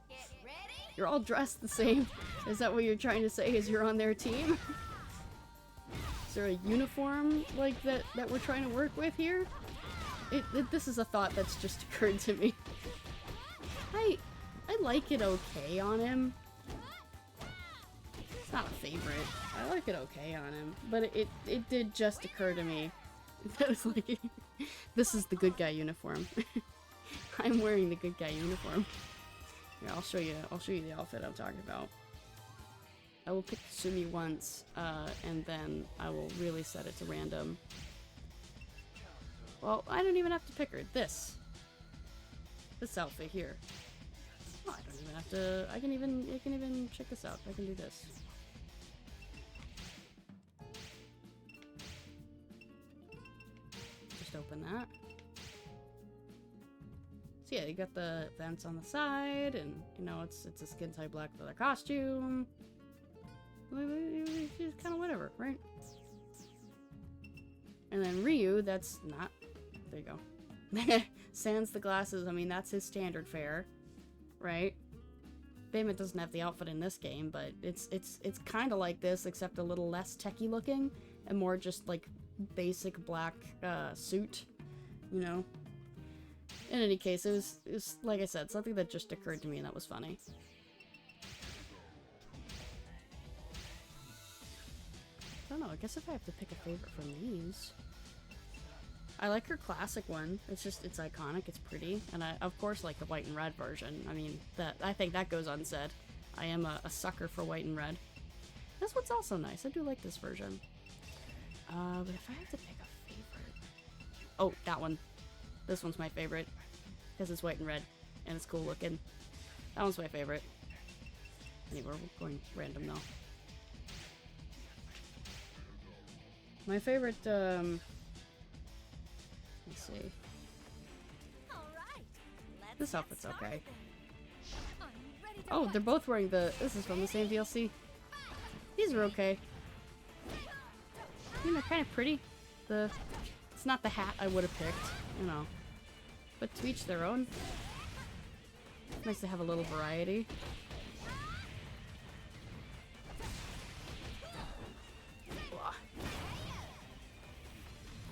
Get ready. You're all dressed the same. Is that what you're trying to say? Is you're on their team? Is there a uniform like that we're trying to work with here? This is a thought that's just occurred to me. I like it okay on him. It's not a favorite. I like it okay on him, but it did just occur to me that it's like this is the good guy uniform. I'm wearing the good guy uniform. Here, I'll show you the outfit I'm talking about. I will pick Sumi once, and then I will really set it to random. Well, I don't even have to pick her. This outfit here. Oh, I don't even have to. I can even check this out. I can do this. Just open that. So yeah, you got the vents on the side, and you know it's a skin tight black leather costume. She's kind of whatever, right? And then Ryu, that's not. There you go. Sans the glasses. I mean, that's his standard fare, right? Bayman doesn't have the outfit in this game, but it's kind of like this, except a little less techie looking and more just like basic black suit, you know. In any case, it was like I said, something that just occurred to me and that was funny. I don't know, I guess if I have to pick a favorite from these. I like her classic one. It's iconic, it's pretty. And I, of course, like the white and red version. I mean, I think that goes unsaid. I am a sucker for white and red. That's what's also nice. I do like this version. But if I have to pick a favorite... Oh, that one. This one's my favorite. Because it's white and red. And it's cool looking. That one's my favorite. Anyway, we're going random now. My favorite, let's see. This outfit's okay. Oh, they're both wearing this is from the same DLC. These are okay. I mean, they're kind of pretty. It's not the hat I would have picked, you know. But to each their own. Nice to have a little variety.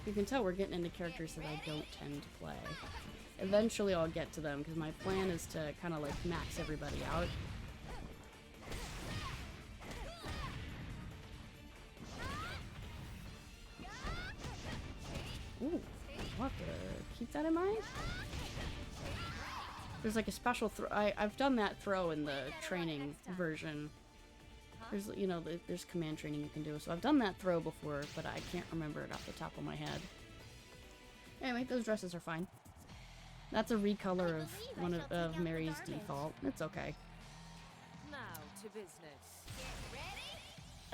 You can tell we're getting into characters that I don't tend to play. Eventually I'll get to them, because my plan is to kind of like max everybody out. Ooh, I'll have to keep that in mind. There's like a special throw. I've done that throw in the training version. There's, you know, there's command training you can do. So I've done that throw before, but I can't remember it off the top of my head. Anyway, those dresses are fine. That's a recolor of one of Mary's default. It's okay. Now to business.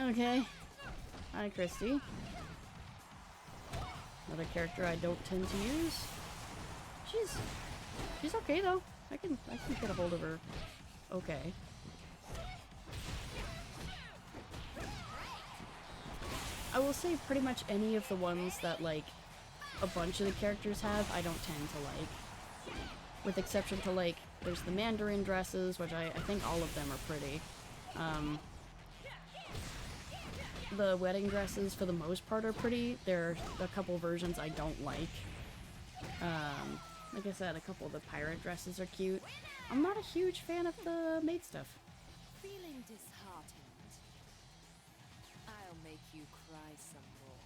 Okay. Hi, Christy. Another character I don't tend to use. She's okay though. I can get a hold of her. Okay. I will say pretty much any of the ones that, like, a bunch of the characters have, I don't tend to like. With exception to, like, there's the Mandarin dresses, which I think all of them are pretty. The wedding dresses, for the most part, are pretty. There are a couple versions I don't like. Like I said, a couple of the pirate dresses are cute. I'm not a huge fan of the maid stuff. Feeling disheartened? I'll make you cry some more.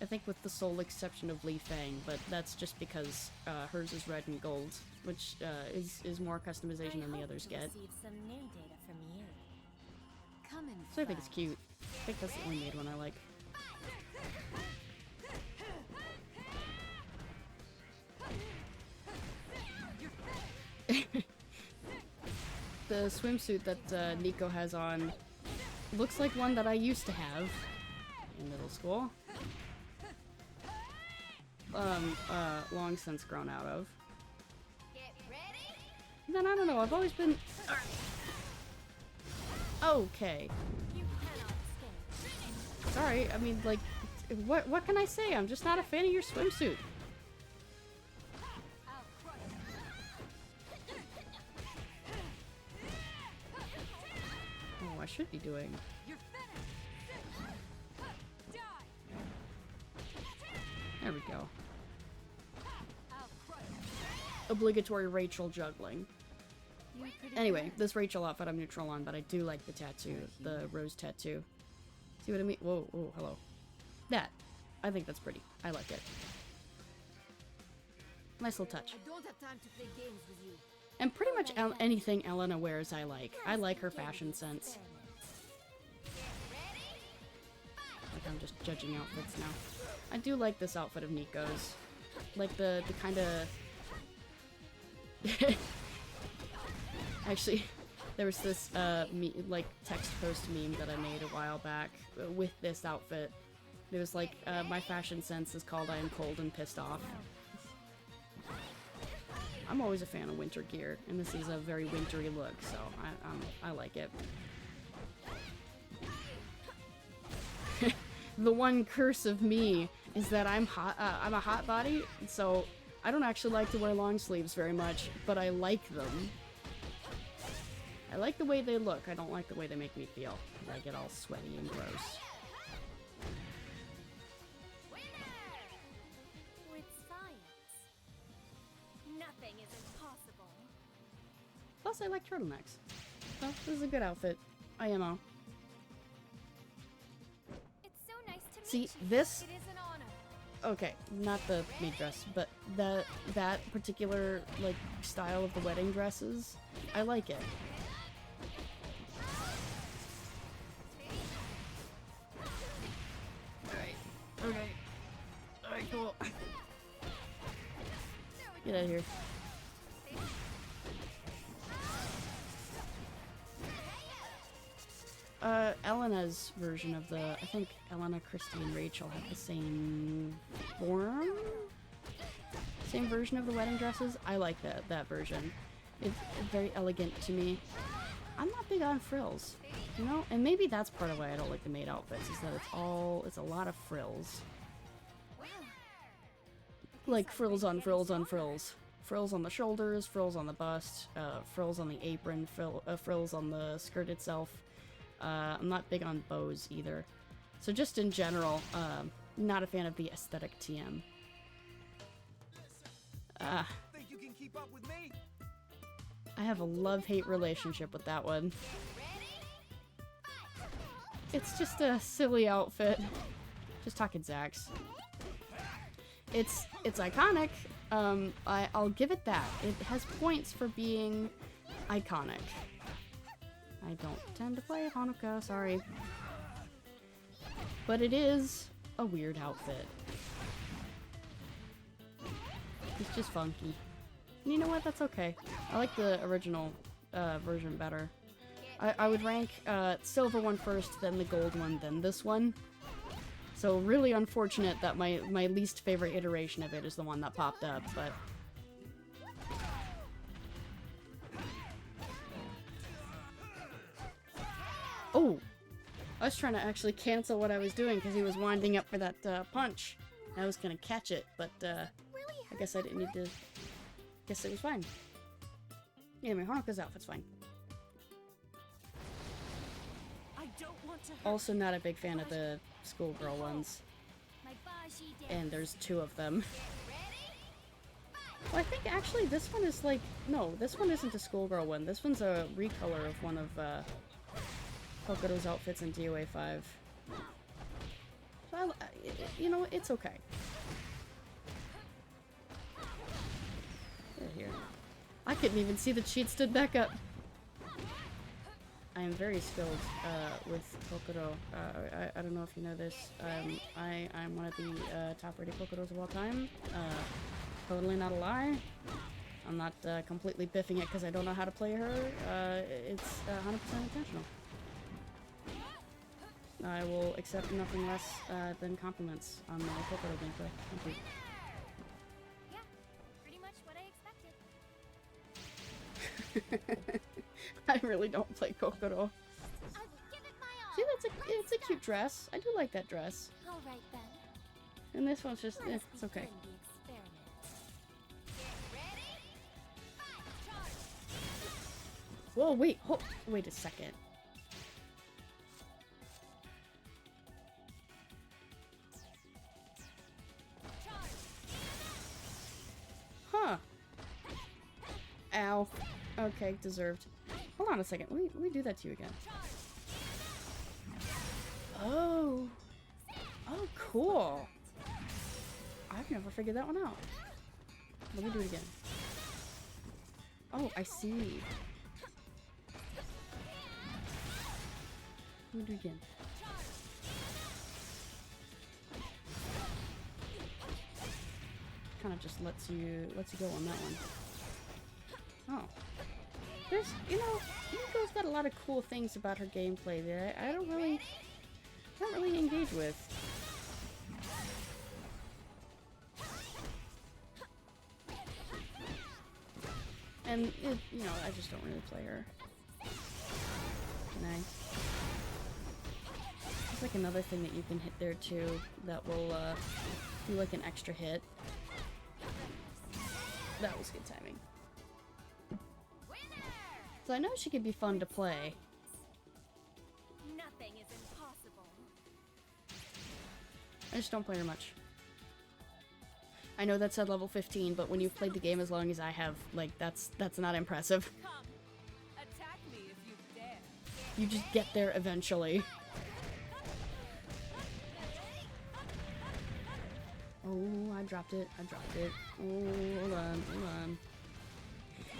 I think with the sole exception of Li Fang, but that's just because hers is red and gold, which is more customization than the others get. Some new data from you. Come in. So I think it's cute. I think that's the only maid one I like. The swimsuit that Nico has on looks like one that I used to have in middle school. Long since grown out of. Get ready. And then I don't know, I've always been... Okay. You cannot escape. Sorry, I mean, like, what can I say? I'm just not a fan of your swimsuit. should be doing. You're finished. Die. There we go. I'll crush Obligatory Rachel juggling. you. Pretty Anyway, good. this Rachel outfit I'm neutral on, but I do like the tattoo, the rose tattoo. See what I mean? Whoa, whoa, hello. That. I think that's pretty. I like it. Nice little touch. I don't have time to play games with you. And pretty much anything Elena wears I like. I like her fashion sense. Like I'm just judging outfits now. I do like this outfit of Nico's. Like the kind of... Actually, there was this like text post meme that I made a while back with this outfit. It was like, my fashion sense is called I am cold and pissed off. I'm always a fan of winter gear, and this is a very wintry look, so I like it. The one curse of me is that I'm a hot body, so I don't actually like to wear long sleeves very much, but I like them. I like the way they look. I don't like the way they make me feel. I get all sweaty and gross. With science, nothing is impossible. Plus, I like turtlenecks. So, this is a good outfit. IMO. It's so nice to See, meet you. this... It is an honor. Okay, not the maid dress, but that particular, like, style of the wedding dresses, I like it. Okay. Alright, cool. Get out of here. Elena's version of the... I think Elena, Christy, and Rachel have the same form? Same version of the wedding dresses? I like that version. It's very elegant to me. I'm not big on frills, you know? And maybe that's part of why I don't like the maid outfits, is that it's a lot of frills. Like frills on frills on frills. Frills on the shoulders, frills on the bust, frills on the apron, frills on the skirt itself. I'm not big on bows either. So just in general, not a fan of the aesthetic TM. Think you can keep up with me? I have a love-hate relationship with that one. It's just a silly outfit. Just talking Zax. It's iconic. I'll give it that. It has points for being iconic. I don't tend to play Hanukkah, sorry. But it is a weird outfit. It's just funky. And you know what? That's okay. I like the original version better. I would rank silver one first, then the gold one, then this one. So really unfortunate that my least favorite iteration of it is the one that popped up, but... Oh! I was trying to actually cancel what I was doing because he was winding up for that punch. I was gonna catch it, but I guess I didn't need to... Guess it was fine. Anyway, Hanukkah's outfit's fine. I don't want to hurt Also not a big fan of the schoolgirl ones, my Baji dance. and there's two of them. Well, I think actually this one is like... No, this one isn't a schoolgirl one. This one's a recolor of one of Hokuto's outfits in DOA 5. So, you know, it's okay. Right here. I couldn't even see the cheat stood back up. I am very skilled with Hokuto. I don't know if you know this. I'm one of the top-rated Hokutos of all time. Totally not a lie. I'm not completely biffing it because I don't know how to play her. It's 100% intentional. I will accept nothing less than compliments on my Hokuto gameplay. Thank you. Yeah, pretty much what I expected. I really don't play Hokuto. I will give it my all. See, it's a cute dress. I do like that dress. All right then. And this one's just, Let us it's okay. begin the experiment. Whoa, wait a second. Okay, deserved. Hold on a second. Let me do that to you again. Oh. Oh, cool. I've never figured that one out. Let me do it again. Oh, I see. Let me do it again. Kind of just lets you go on that one. Oh. There's, you know, Miko's got a lot of cool things about her gameplay that I don't really engage with. And, it, you know, I just don't really play her. Can I? There's like another thing that you can hit there too that will do like an extra hit. That was good timing. So I know she could be fun to play. Nothing is impossible. I just don't play her much. I know that's at level 15, but when you've played the game as long as I have, like, that's not impressive. Come. Attack me if you dare. You just get there eventually. Oh, I dropped it. Oh, hold on.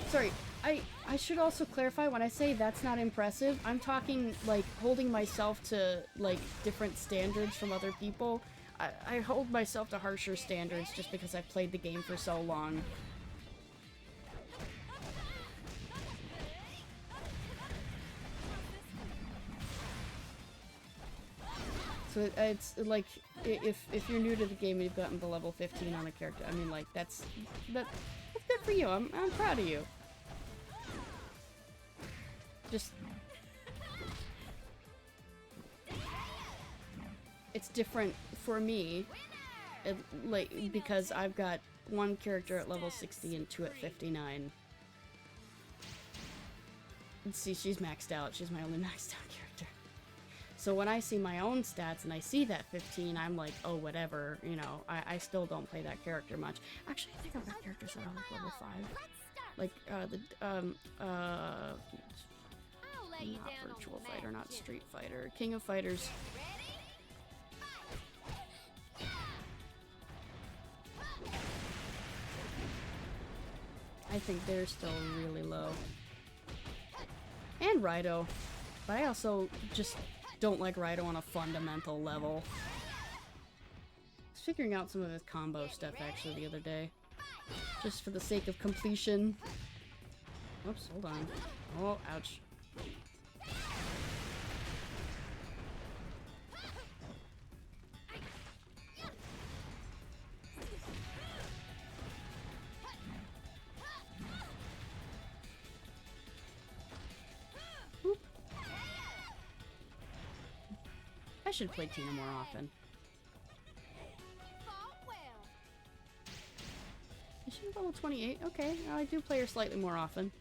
Sorry, I should also clarify, when I say that's not impressive, I'm talking, like, holding myself to, like, different standards from other people. I hold myself to harsher standards just because I've played the game for so long. So it's like, if you're new to the game and you've gotten to level 15 on a character, I mean, like, that's good for you. I'm proud of you. Just, it's different for me, like, because I've got one character at level 60 and two at 59. And see, she's maxed out. She's my only maxed out character. So when I see my own stats and I see that 15, I'm like, oh, whatever, you know, I still don't play that character much. Actually, I think I've got characters that are like level 5. Like, I'll lay you not down Virtual on Fighter, that, not Jimmy. Street Fighter, King of Fighters. I think they're still really low. And Raito. But I also just don't like Raito on a fundamental level. I was figuring out some of his combo stuff actually the other day. Just for the sake of completion. Oops, hold on. Oh, ouch. Boop. I should play Tina more often. Fought well. Is she level 28? Okay, I do play her slightly more often.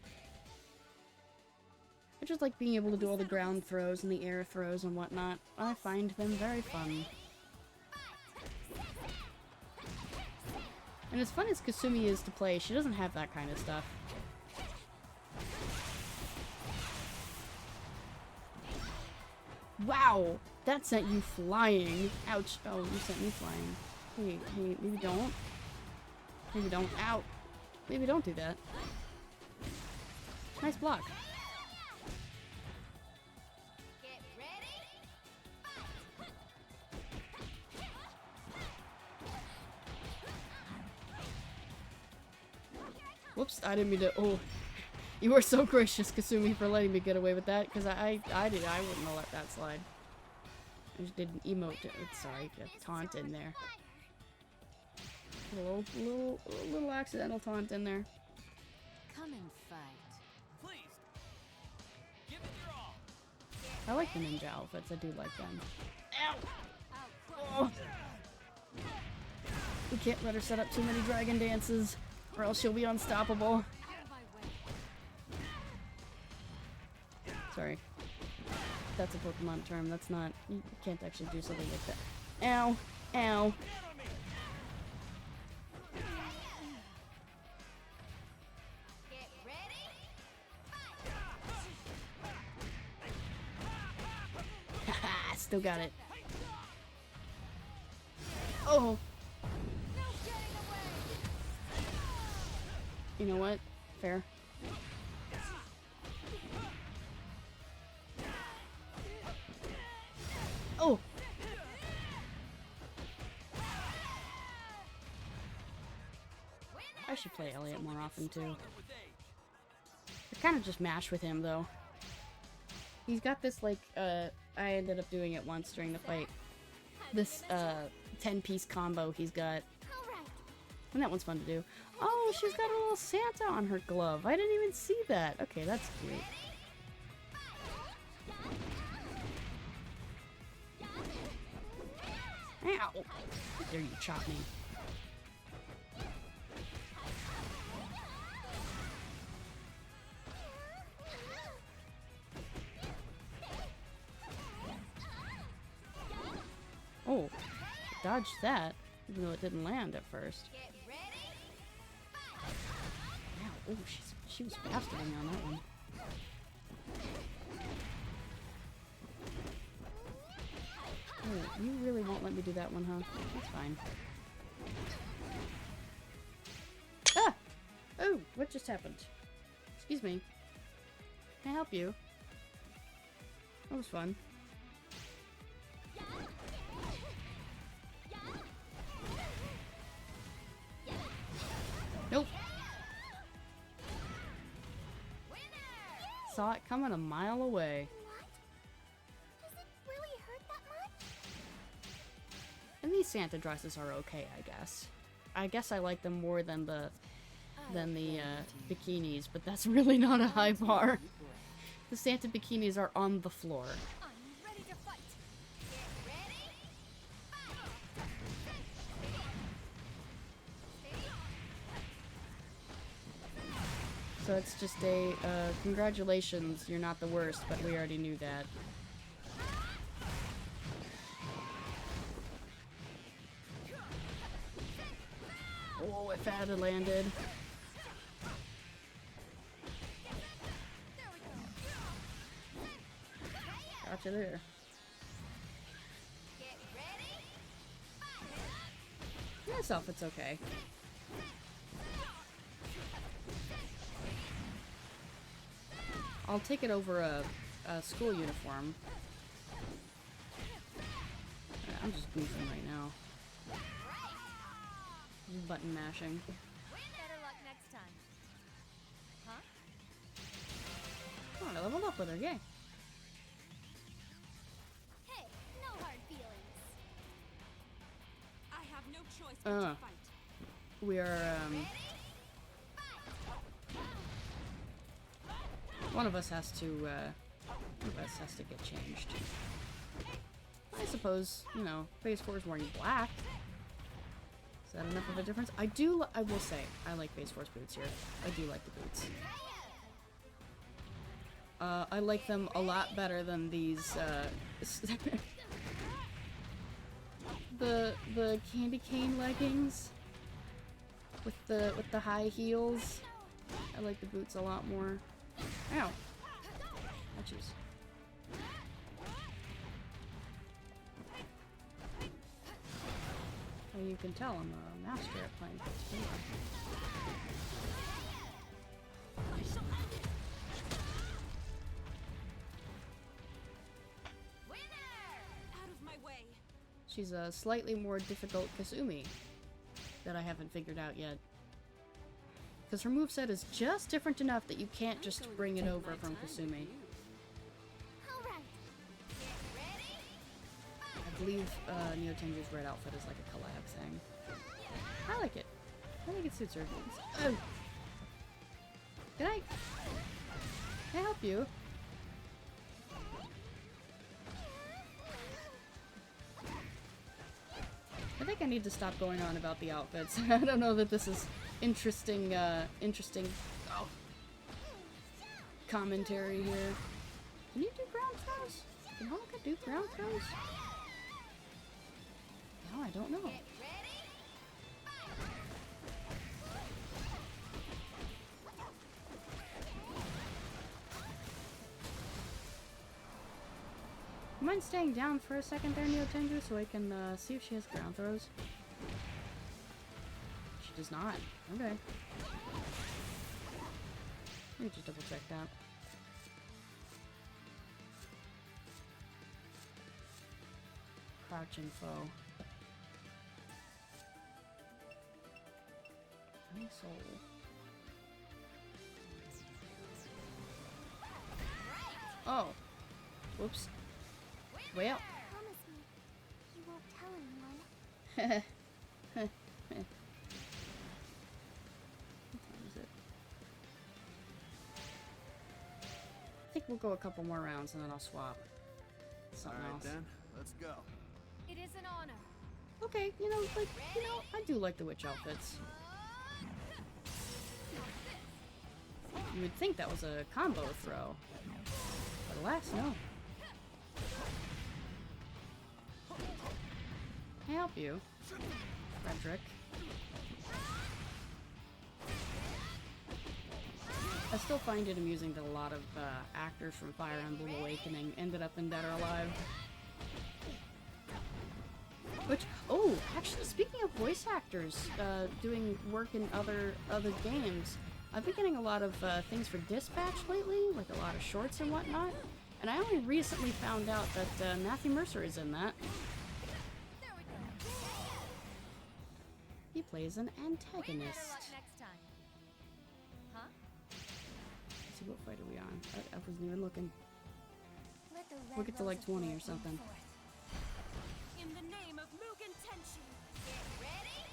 I just like being able to do all the ground throws and the air throws and whatnot. I find them very fun. And as fun as Kasumi is to play, she doesn't have that kind of stuff. Wow! That sent you flying! Ouch! Oh, you sent me flying. Hey, maybe don't. Maybe don't. Ow! Maybe don't do that. Nice block. Get ready. Whoops, I didn't mean to. Oh, you were so gracious, Kasumi, for letting me get away with that, because I wouldn't have let that slide. I just did an emote, sorry, a taunt in there. Little accidental taunt in there. Come and fight. Please. Give it your all. I like the ninja outfits, I do like them. Ow! I'll Oh. crush We can't let her set up too many dragon dances, or else she'll be unstoppable. out of my way. Sorry. That's a Pokemon term, that's not... You can't actually do something like that. Ow! Ow! Get ready. still got it. Oh! No getting away. You know what? Fair. Oh! I should play Elliot more often too. I kind of just mash with him though. He's got this like, I ended up doing it once during the fight. This 10-piece combo he's got. All right. And that one's fun to do. Oh, she's got a little Santa on her glove. I didn't even see that. Okay, that's cute. Ow! How dare you chop me. Oh, dodged that, even though it didn't land at first. Get ready. Wow, oh, she was faster than me on that one. Oh, you really won't let me do that one, huh? That's fine. Ah! Oh, what just happened? Excuse me. Can I help you? That was fun. Nope. Saw it coming a mile away. What? Does it really hurt that much? And these Santa dresses are okay, I guess. I guess I like them more than the bikinis, but that's really not a high bar. The Santa bikinis are on the floor. I'm ready to fight. Get ready. So it's just a, congratulations, you're not the worst, but we already knew that. Oh, if that had landed. Gotcha there. Get ready. Myself, it's okay. I'll take it over a school uniform. I'm just goofing right now. Just button mashing. Better luck next time. Huh? Oh, I leveled up with her, yay. Hey, no hard feelings. I have no choice but to fight. We are, one of us has to get changed. I suppose, you know, Phase 4 is wearing black. Is that enough of a difference? I will say, I like Phase 4's boots here. I do like the boots. I like them a lot better than these, the candy cane leggings with the high heels. I like the boots a lot more. Ow. Ouchies. Well, you can tell I'm a master at playing PS4. Out of my way. She's a slightly more difficult Kasumi that I haven't figured out yet. Because her moveset is just different enough that you can't just bring it over from Kasumi. All right. Get ready. I believe Neo Tenju's red outfit is like a collab thing. I like it. I think it suits her. Oh! Can I help you? I think I need to stop going on about the outfits. I don't know that this is interesting, commentary here. Can you do ground throws? Can Honoka do ground throws? No, I don't know. Get ready. Come mind staying down for a second there, Neo Tenju, so I can see if she has ground throws? She does not. Okay. Let me just double check that. Crouching foe. Honey soul. Oh. Whoops. Well. Promise me you won't tell anyone. What time is it? I think we'll go a couple more rounds and then I'll swap. Something Alright else. then, let's go. It is an honor. Okay, I do like the witch outfits. You would think that was a combo throw. But alas, no. Can I help you, Frederick? I still find it amusing that a lot of actors from Fire Emblem Awakening ended up in Dead or Alive. Which, oh, actually, speaking of voice actors doing work in other games, I've been getting a lot of things for Dispatch lately, like a lot of shorts and whatnot. And I only recently found out that Matthew Mercer is in that. He plays an antagonist. Next time. Huh? Let's see, what fight are we on? I wasn't even looking. Let the We'll get to like 20 or something. In the name of Mugen Tenshin. Get ready.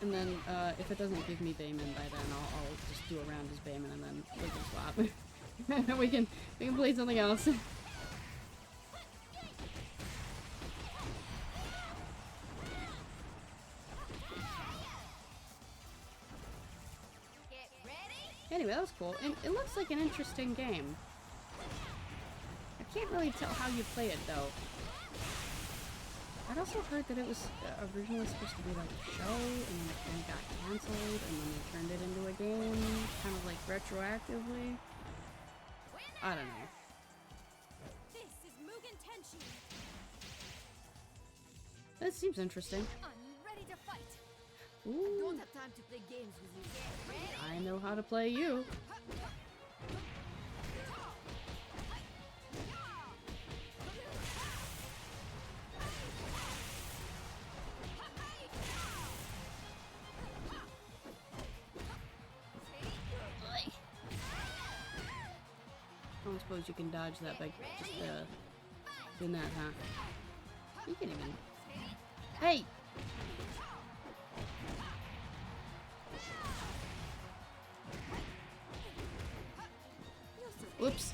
And then, if it doesn't give me Bayman by then, I'll just do a round as Bayman and then we can swap. we can play something else. Get ready. Anyway, that was cool. And it looks like an interesting game. I can't really tell how you play it, though. I'd also heard that it was originally supposed to be like a show, and then it got cancelled, and then they turned it into a game, kind of like retroactively. I don't know. This is Mugen Tenshin. That seems interesting. I'm ready to fight. Ooh, Don't have time to play games with you. I know how to play you. I don't suppose you can dodge that by just doing that, huh? You can even. Hey! Whoops!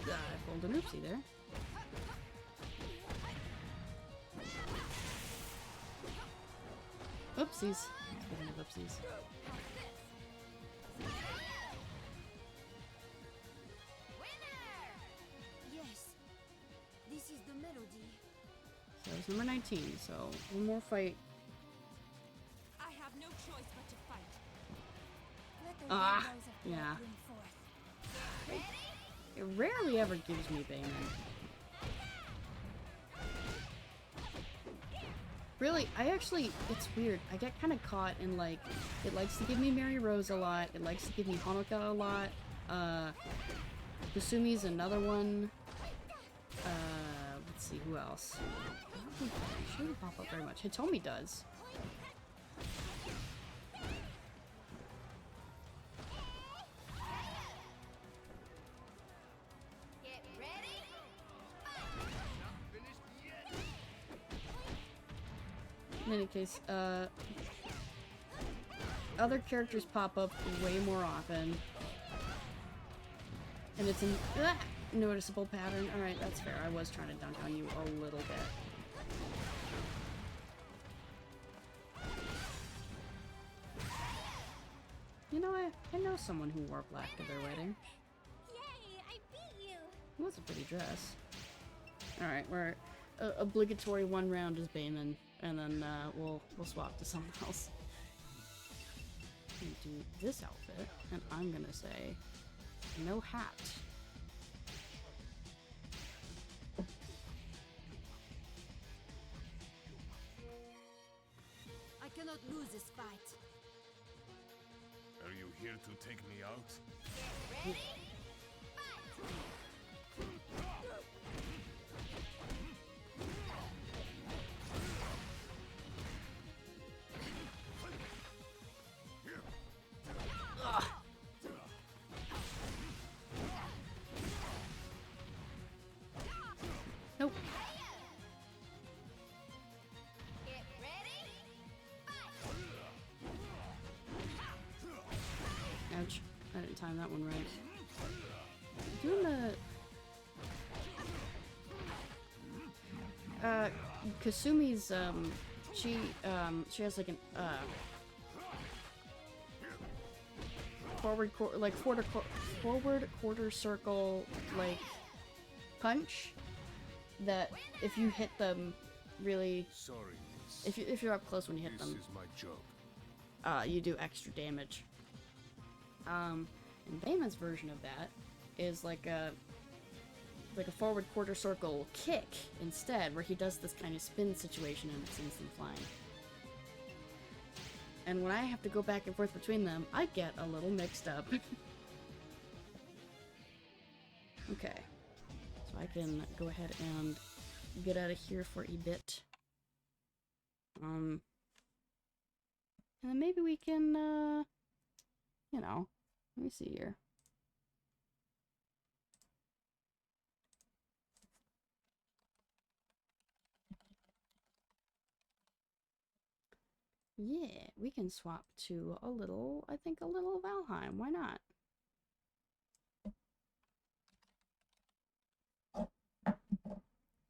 I pulled an oopsie there. Oopsies. Speaking of oopsies. Yes. This is the melody. So it's number 19, so one more fight. I have no choice but to fight. Let the Ah, red rose of blood yeah. bring forth. It rarely ever gives me Bayman. Really, it's weird. I get kind of caught in like, it likes to give me Mary Rose a lot, it likes to give me Honoka a lot, Kusumi's another one, let's see, who else? I don't think she doesn't pop up very much. Hitomi does. Get ready. In any case, other characters pop up way more often. And it's a noticeable pattern. Alright, that's fair. I was trying to dunk on you a little bit. You know, I know someone who wore black to their wedding. Yay! I beat you. It was a pretty dress. Alright, we're obligatory one round is Bayman, and then we'll swap to something else. gonna do this outfit, and I'm gonna say no hat. I cannot lose this fight. Are you here to take me out? Ready? Nope. Get ready? Ouch. I didn't time that one right. Doing the Kasumi's she has like an forward quarter circle like punch that if you hit them really Sorry, miss. if you're up close when you hit This them, is my job. you do extra damage. And Bayman's version of that is like a forward quarter circle kick instead, where he does this kind of spin situation and it sends them flying. And when I have to go back and forth between them, I get a little mixed up. Okay. So I can go ahead and get out of here for a bit. And then maybe we can, you know, let me see here. Yeah, we can swap to a little, I think a little Valheim. Why not?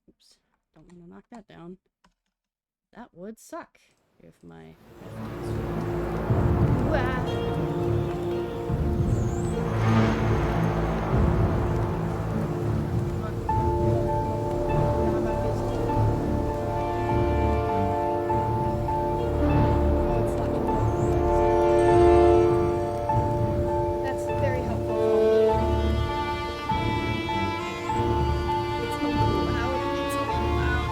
Oops, don't want to knock that down. That would suck if my... That's very helpful. It's a little loud. It's a little loud.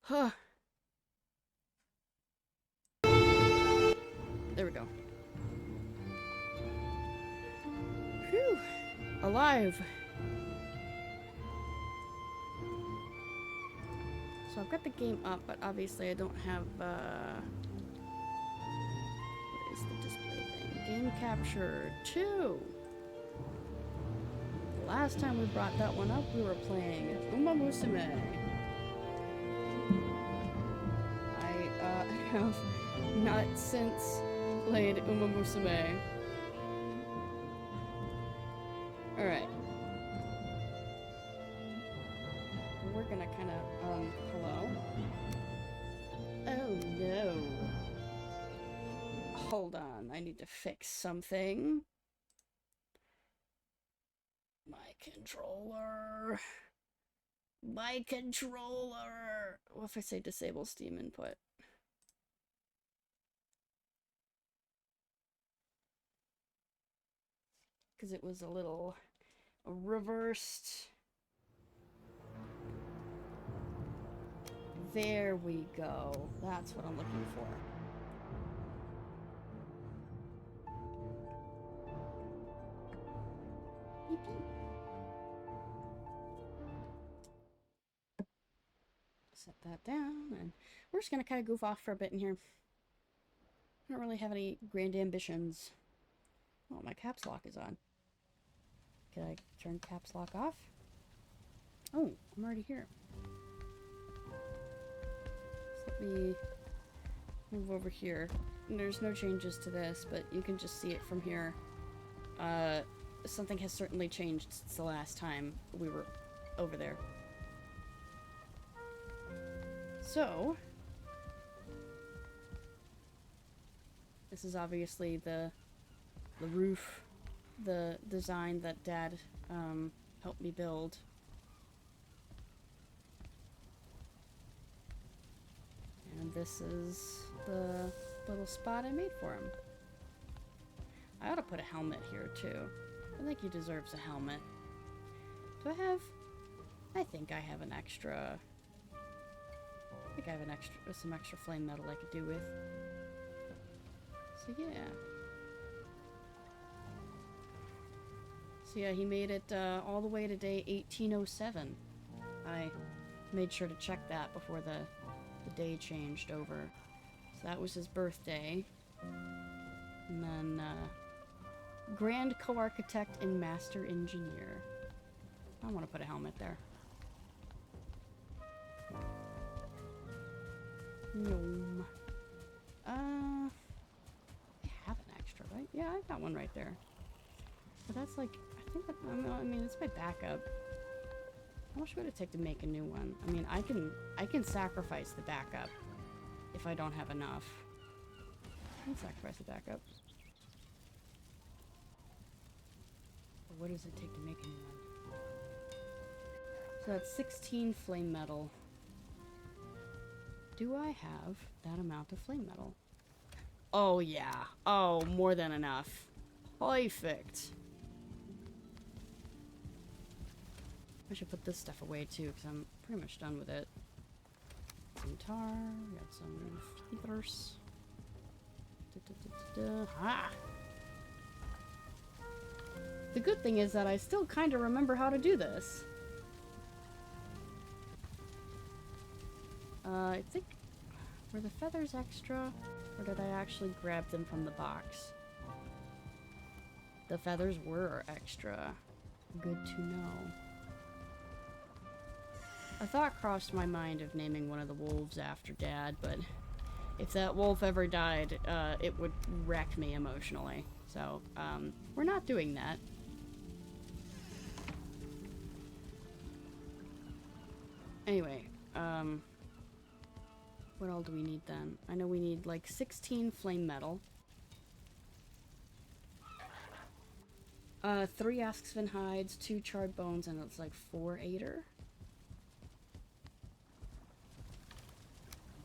Huh. There we go. Phew. Alive. So I've got the game up, but obviously I don't have, what is the display thing? Game capture 2! The last time we brought that one up, we were playing Uma Musume. I, have not since played Uma Musume. Alright. We're gonna kind of, hello? Oh no. Hold on, I need to fix something. My controller. My controller. What if I say disable Steam input? Because it was a little reversed. There we go. That's what I'm looking for. Beep, beep. Set that down, and we're just gonna kind of goof off for a bit in here. I don't really have any grand ambitions. Oh, my caps lock is on. Can I turn caps lock off? Oh, I'm already here. So let me move over here. And there's no changes to this, but you can just see it from here. Something has certainly changed since the last time we were over there. So, this is obviously the roof, the design that Dad helped me build this is the little spot I made for him. I ought to put a helmet here too. I think he deserves a helmet. Do I have... I think I have an extra... I think I have some extra flame metal I could do with. So yeah. So yeah, he made it all the way to day 1807. I made sure to check that before the day changed over. So that was his birthday. And then Grand Co-Architect and Master Engineer. I want to put a helmet there. Gnome. I have an extra, right? Yeah, I got one right there. But that's like, I think that, I mean, it's my backup. How much would it take to make a new one? I mean, I can sacrifice the backup if I don't have enough. I can sacrifice the backup. But what does it take to make a new one? So that's 16 flame metal. Do I have that amount of flame metal? Oh yeah. Oh, more than enough. Perfect. I should put this stuff away too, because I'm pretty much done with it. Some tar, we got some feathers. Ha! The good thing is that I still kind of remember how to do this. I think... Were the feathers extra? Or did I actually grab them from the box? The feathers were extra. Good to know. A thought crossed my mind of naming one of the wolves after Dad, but if that wolf ever died, it would wreck me emotionally. So, we're not doing that. Anyway, what all do we need then? I know we need like 16 flame metal. 3 Askven hides, 2 charred bones, and it's like 4 Ader.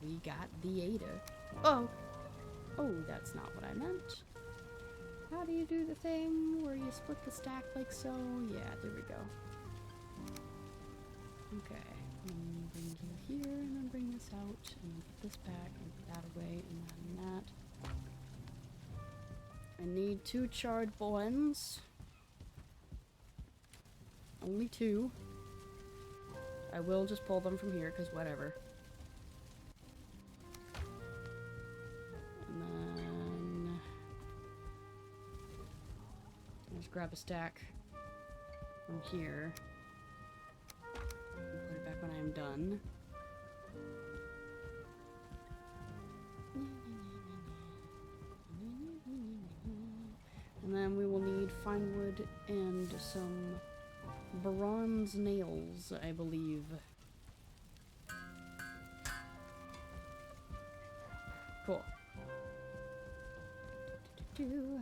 We got the Ader. Oh! Oh, that's not what I meant. How do you do the thing where you split the stack like so? Yeah, there we go. Okay. Bring you here, and then bring this out, and then put this back, and put that away, and then that. I need 2 charred bones. Only 2. I will just pull them from here, because whatever. And then... I'll just grab a stack from here. And put it back when I am done. And then we will need fine wood and some bronze nails, I believe. Cool. Yep.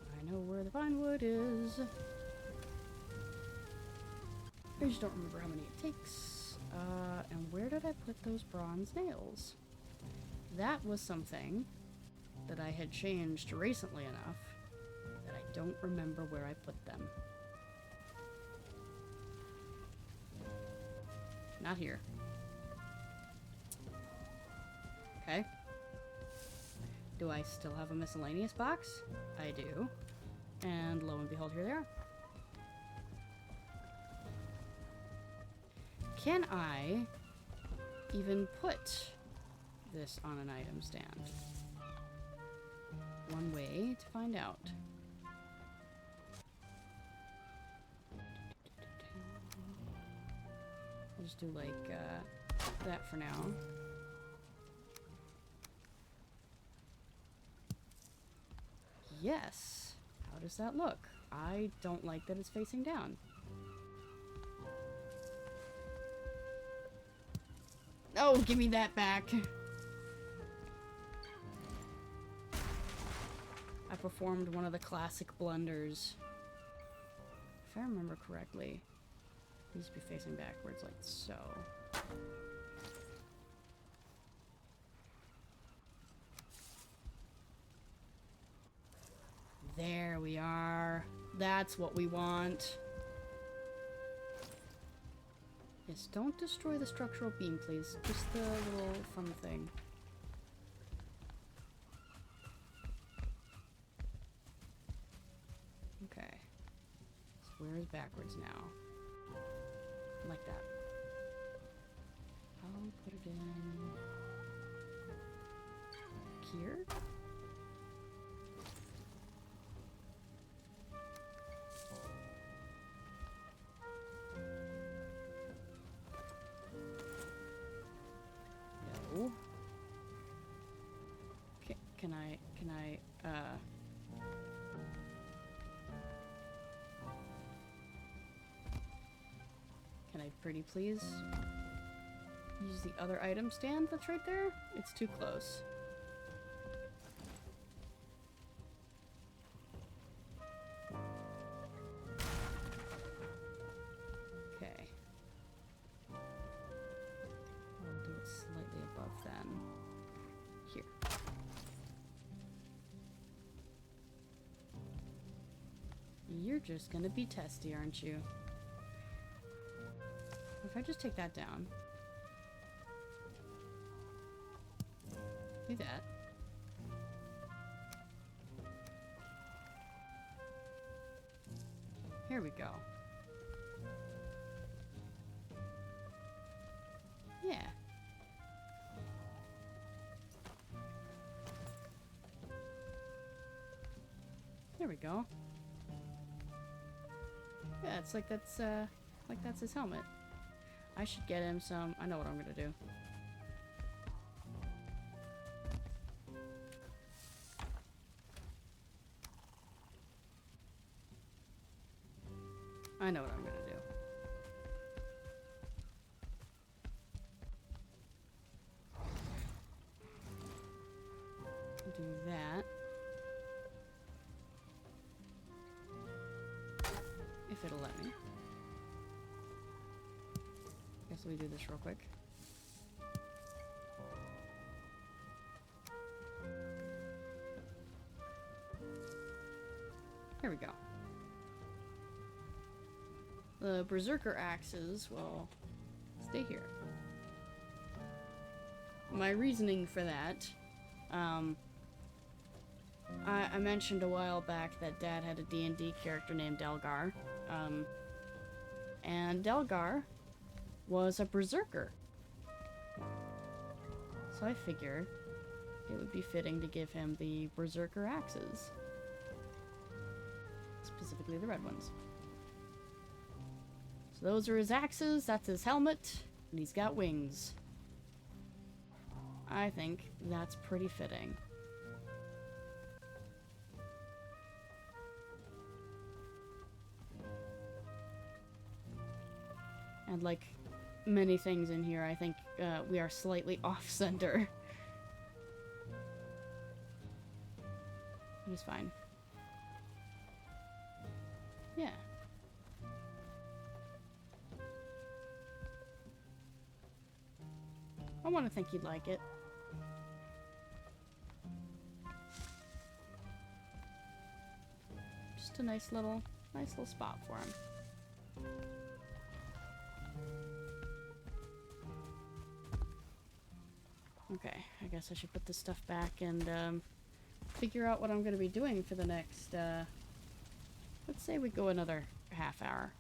I know where the fine wood is. I just don't remember how many it takes. And where did I put those bronze nails? That was something that I had changed recently enough that I don't remember where I put them. Not here. Okay. Do I still have a miscellaneous box? I do. And lo and behold, here they are. Can I even put this on an item stand? One way to find out. I'll just do like that for now. Yes. How does that look? I don't like that it's facing down. Oh, give me that back. I performed one of the classic blunders if I remember correctly, it needs to be facing backwards like so. There we are. That's what we want. Yes, don't destroy the structural beam, please. Just the little fun thing. Okay. So where is backwards now? Like that. I'll put it in here. No. Can I pretty please use the other item stand that's right there? It's too close. Okay. I'll do it slightly above then. Here. You're just gonna be testy, aren't you? If I just take that down. Do that. Here we go. Yeah. There we go. Yeah, it's like that's his helmet. I should get him some. I know what I'm gonna do. I know what I'm gonna do. Do that. If it'll let me. Guess we do this real quick. Here we go. The Berserker axes will stay here. My reasoning for that, I mentioned a while back that Dad had a D&D character named Delgar, and Delgar was a berserker. So I figured it would be fitting to give him the berserker axes. Specifically the red ones. So those are his axes, that's his helmet, and he's got wings. I think that's pretty fitting. And like many things in here, I think we are slightly off-center. It is fine. Yeah. I want to think you'd like it. Just a nice little spot for him. Okay, I guess I should put this stuff back and figure out what I'm going to be doing for the next, let's say we go another half hour.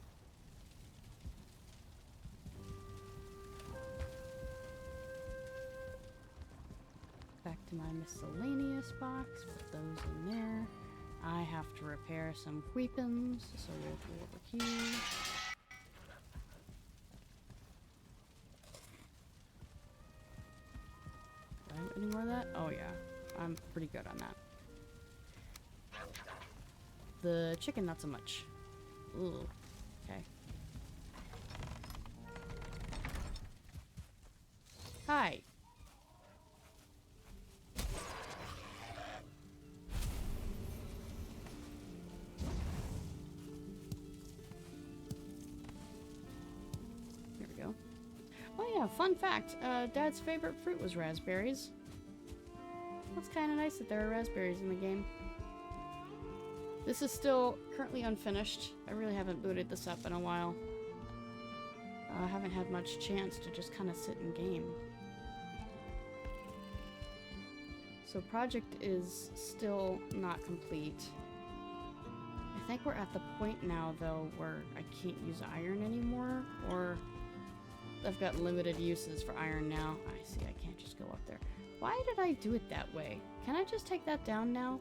Back to my miscellaneous box, put those in there. I have to repair some weapons, so we'll go over here. Do I have any more of that? Oh yeah, I'm pretty good on that. The chicken, not so much. Ooh, okay. Hi. yeah, fun fact. Dad's favorite fruit was raspberries. That's kind of nice that there are raspberries in the game. This is still currently unfinished. I really haven't booted this up in a while. I haven't had much chance to just kind of sit and game. So project is still not complete. I think we're at the point now, though, where I can't use iron anymore, or I've got limited uses for iron now. I see, I can't just go up there. Why did I do it that way? Can I just take that down now?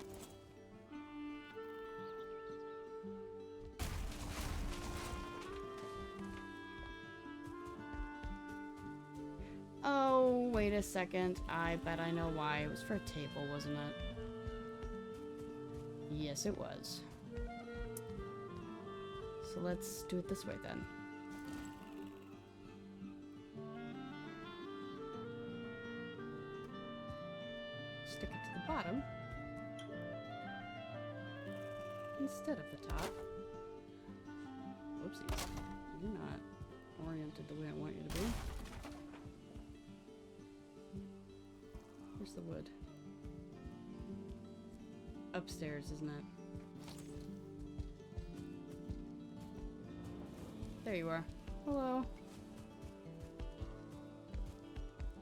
Oh, wait a second. I bet I know why. It was for a table, wasn't it? Yes, it was. So let's do it this way then. Stick it to the bottom instead of the top. Whoopsies. You're not oriented the way I want you to be. Where's the wood? Upstairs, isn't it? There you are. Hello.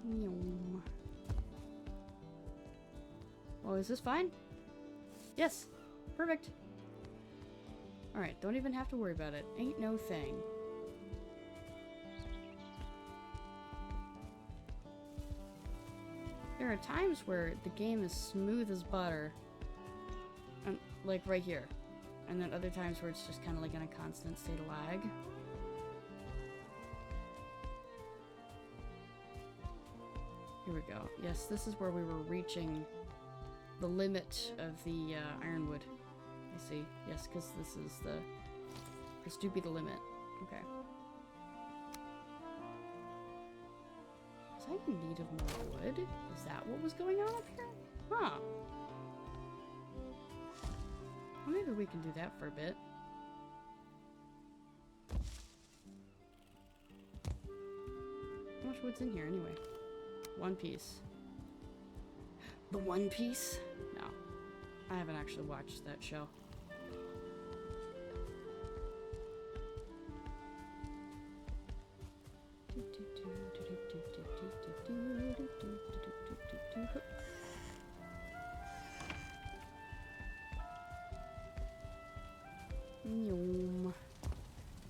Yum. Oh, is this fine? Yes. Perfect. Alright, don't even have to worry about it. Ain't no thing. There are times where the game is smooth as butter. And, like right here. And then other times where it's just kind of like in a constant state of lag. Here we go. Yes, this is where we were reaching the limit of the ironwood. I see. Yes, because this is this do be the limit. Okay. Was I in need of more wood? Is that what was going on up here? Huh. Well, maybe we can do that for a bit. How much wood's in here anyway? One Piece. The One Piece? No. I haven't actually watched that show.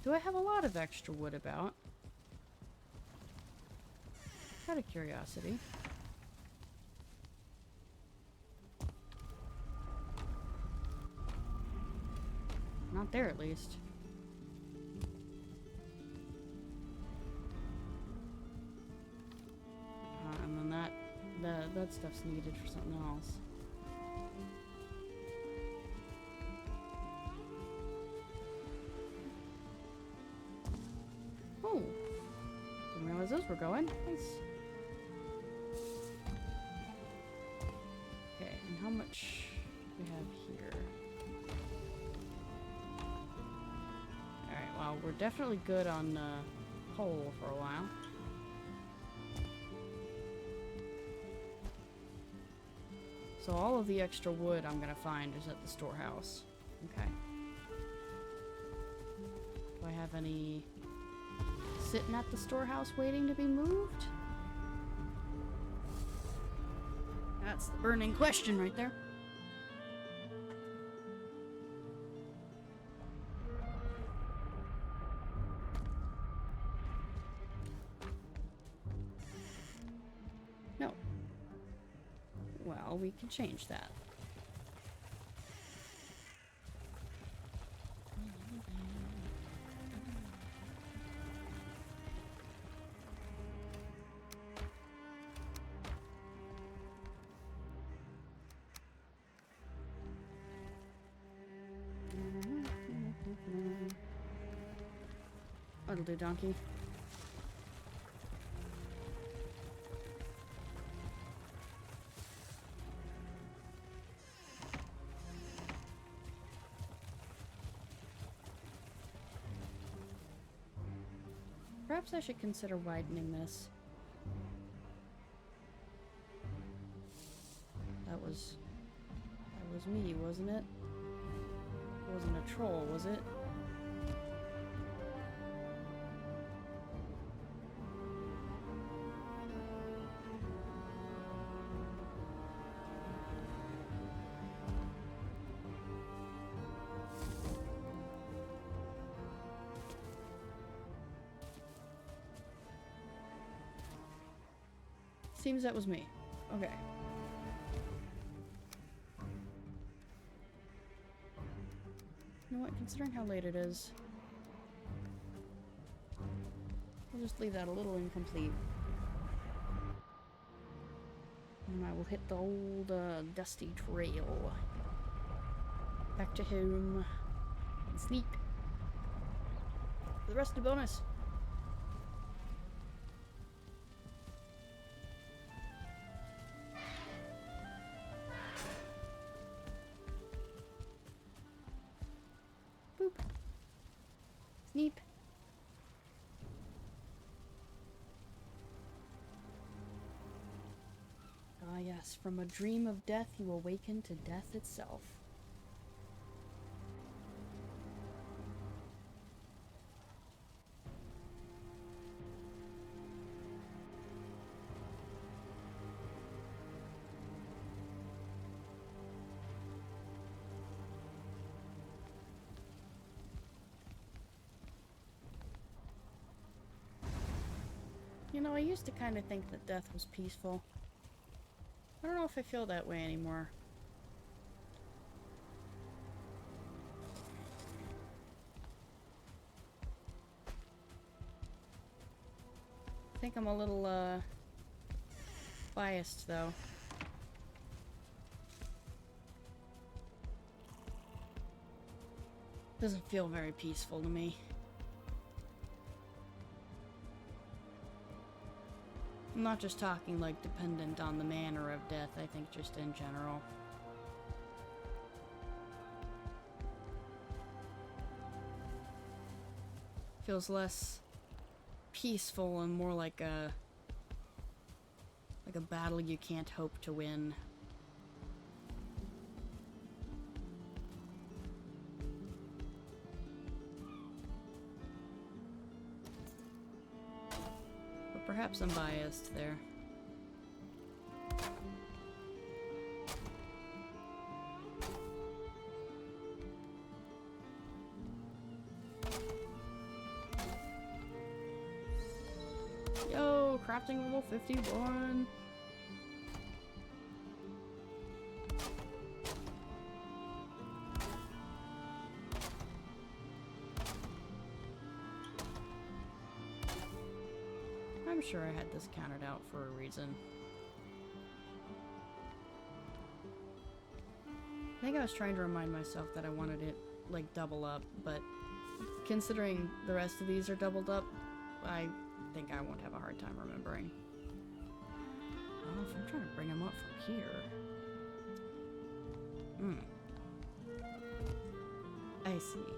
Do I have a lot of extra wood about? Out of curiosity. Not there, at least. And then that stuff's needed for something else. Oh, didn't realize those were going. Nice. Okay, and how much do we have here? Alright, well, we're definitely good on coal for a while. So all of the extra wood I'm gonna find is at the storehouse. Okay. Do I have any sitting at the storehouse waiting to be moved? That's the burning question right there. No. Well, we can change that. That'll do, donkey. Perhaps I should consider widening this. was me, wasn't it? It wasn't a troll, was it? Seems that was me. Okay. You know what? Considering how late it is, I'll just leave that a little incomplete. And I will hit the old dusty trail. Back to home. And sleep. For the rest of the bonus. Boop. Sneep. Ah yes, from a dream of death you awaken to death itself. You know, I used to kind of think that death was peaceful. I don't know if I feel that way anymore. I think I'm a little, biased, though. Doesn't feel very peaceful to me. I'm not just talking like dependent on the manner of death, I think just in general. Feels less peaceful and more like a battle you can't hope to win. Perhaps I'm biased there. Yo, crafting level 51. I'm sure I had this counted out for a reason. I think I was trying to remind myself that I wanted it, like, double up, but considering the rest of these are doubled up, I think I won't have a hard time remembering. Oh, if I'm trying to bring them up from here... I see.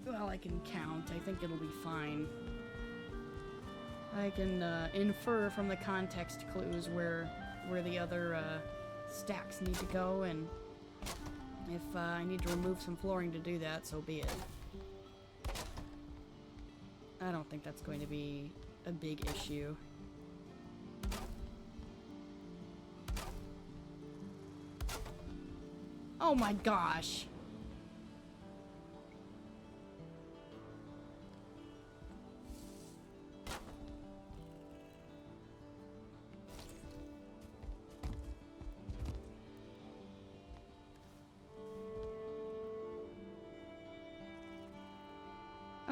Well, I can count. I think it'll be fine. I can infer from the context clues where the other stacks need to go, and if I need to remove some flooring to do that, so be it. I don't think that's going to be a big issue. Oh my gosh!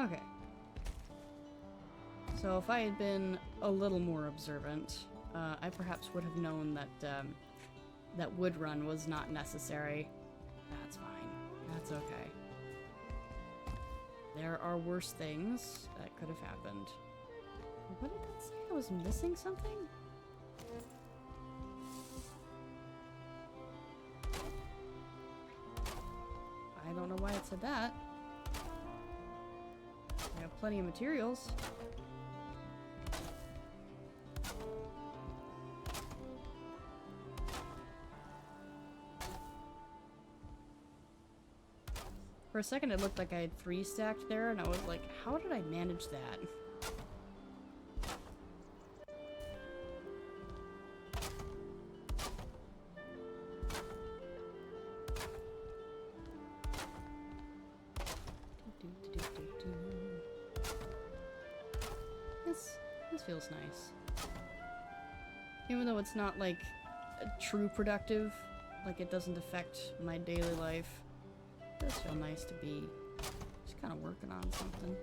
Okay. So if I had been a little more observant, I perhaps would have known that that wood run was not necessary. That's fine. That's okay. There are worse things that could have happened. What did that say? I was missing something? I don't know why it said that. I have plenty of materials. For a second, it looked like I had 3 stacked there, and I was like, how did I manage that? This feels nice. Even though it's not like true productive, like it doesn't affect my daily life, it does feel nice to be just kind of working on something.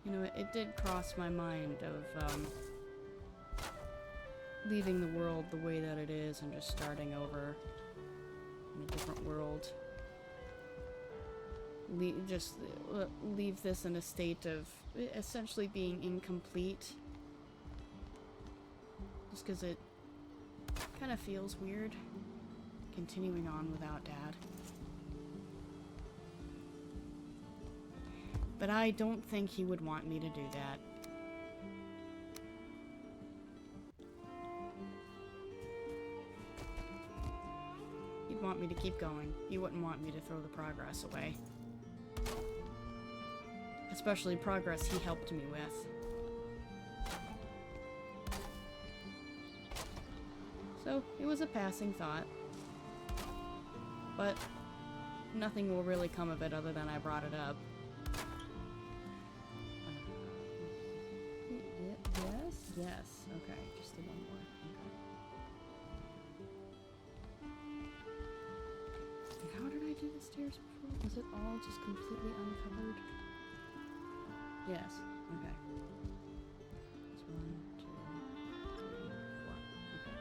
You know, it did cross my mind of leaving the world the way that it is and just starting over in a different world. Leave this in a state of essentially being incomplete. Just because it kind of feels weird continuing on without Dad. But I don't think he would want me to do that. He'd want me to keep going. He wouldn't want me to throw the progress away. Especially progress he helped me with. So, it was a passing thought. But nothing will really come of it other than I brought it up. Yes? Yes. Okay, just the one more. Okay. How did I do the stairs before? Was it all just completely uncovered? Yes. Okay. It's 1, 2, 3, 4. Okay.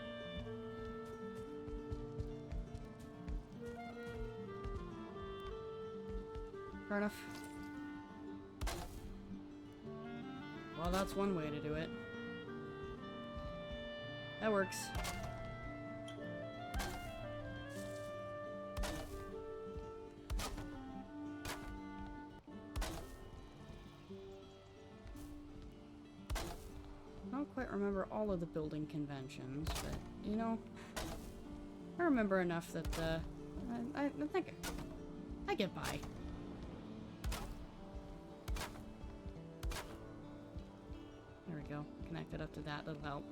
Fair enough. Well, that's one way to do it. That works. I don't quite remember all of the building conventions, but, you know, I remember enough that, I think I get by. There we go. Connect it up to that, that'll help.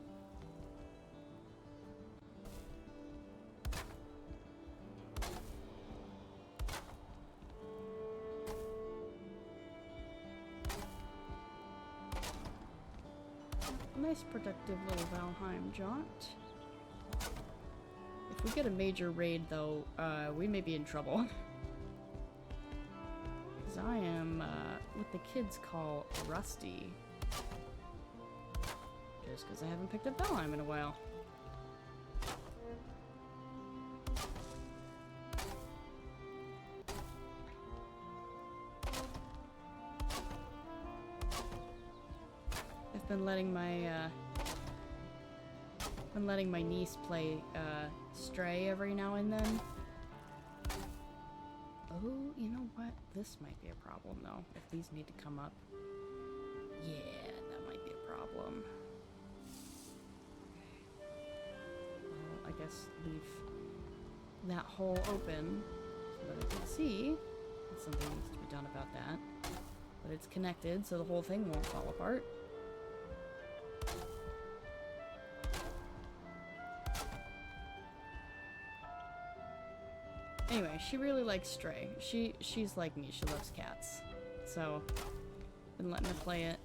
Nice productive little Valheim jaunt. If we get a major raid though, we may be in trouble. Because I am, what the kids call rusty. Just because I haven't picked up Valheim in a while. I've been letting my niece play Stray every now and then. Oh, you know what? This might be a problem though. If these need to come up. Yeah, that might be a problem. Well, I guess leave that hole open so that I can see that something needs to be done about that. But it's connected so the whole thing won't fall apart. Anyway, she really likes Stray. She's like me, she loves cats. So, been letting her play it.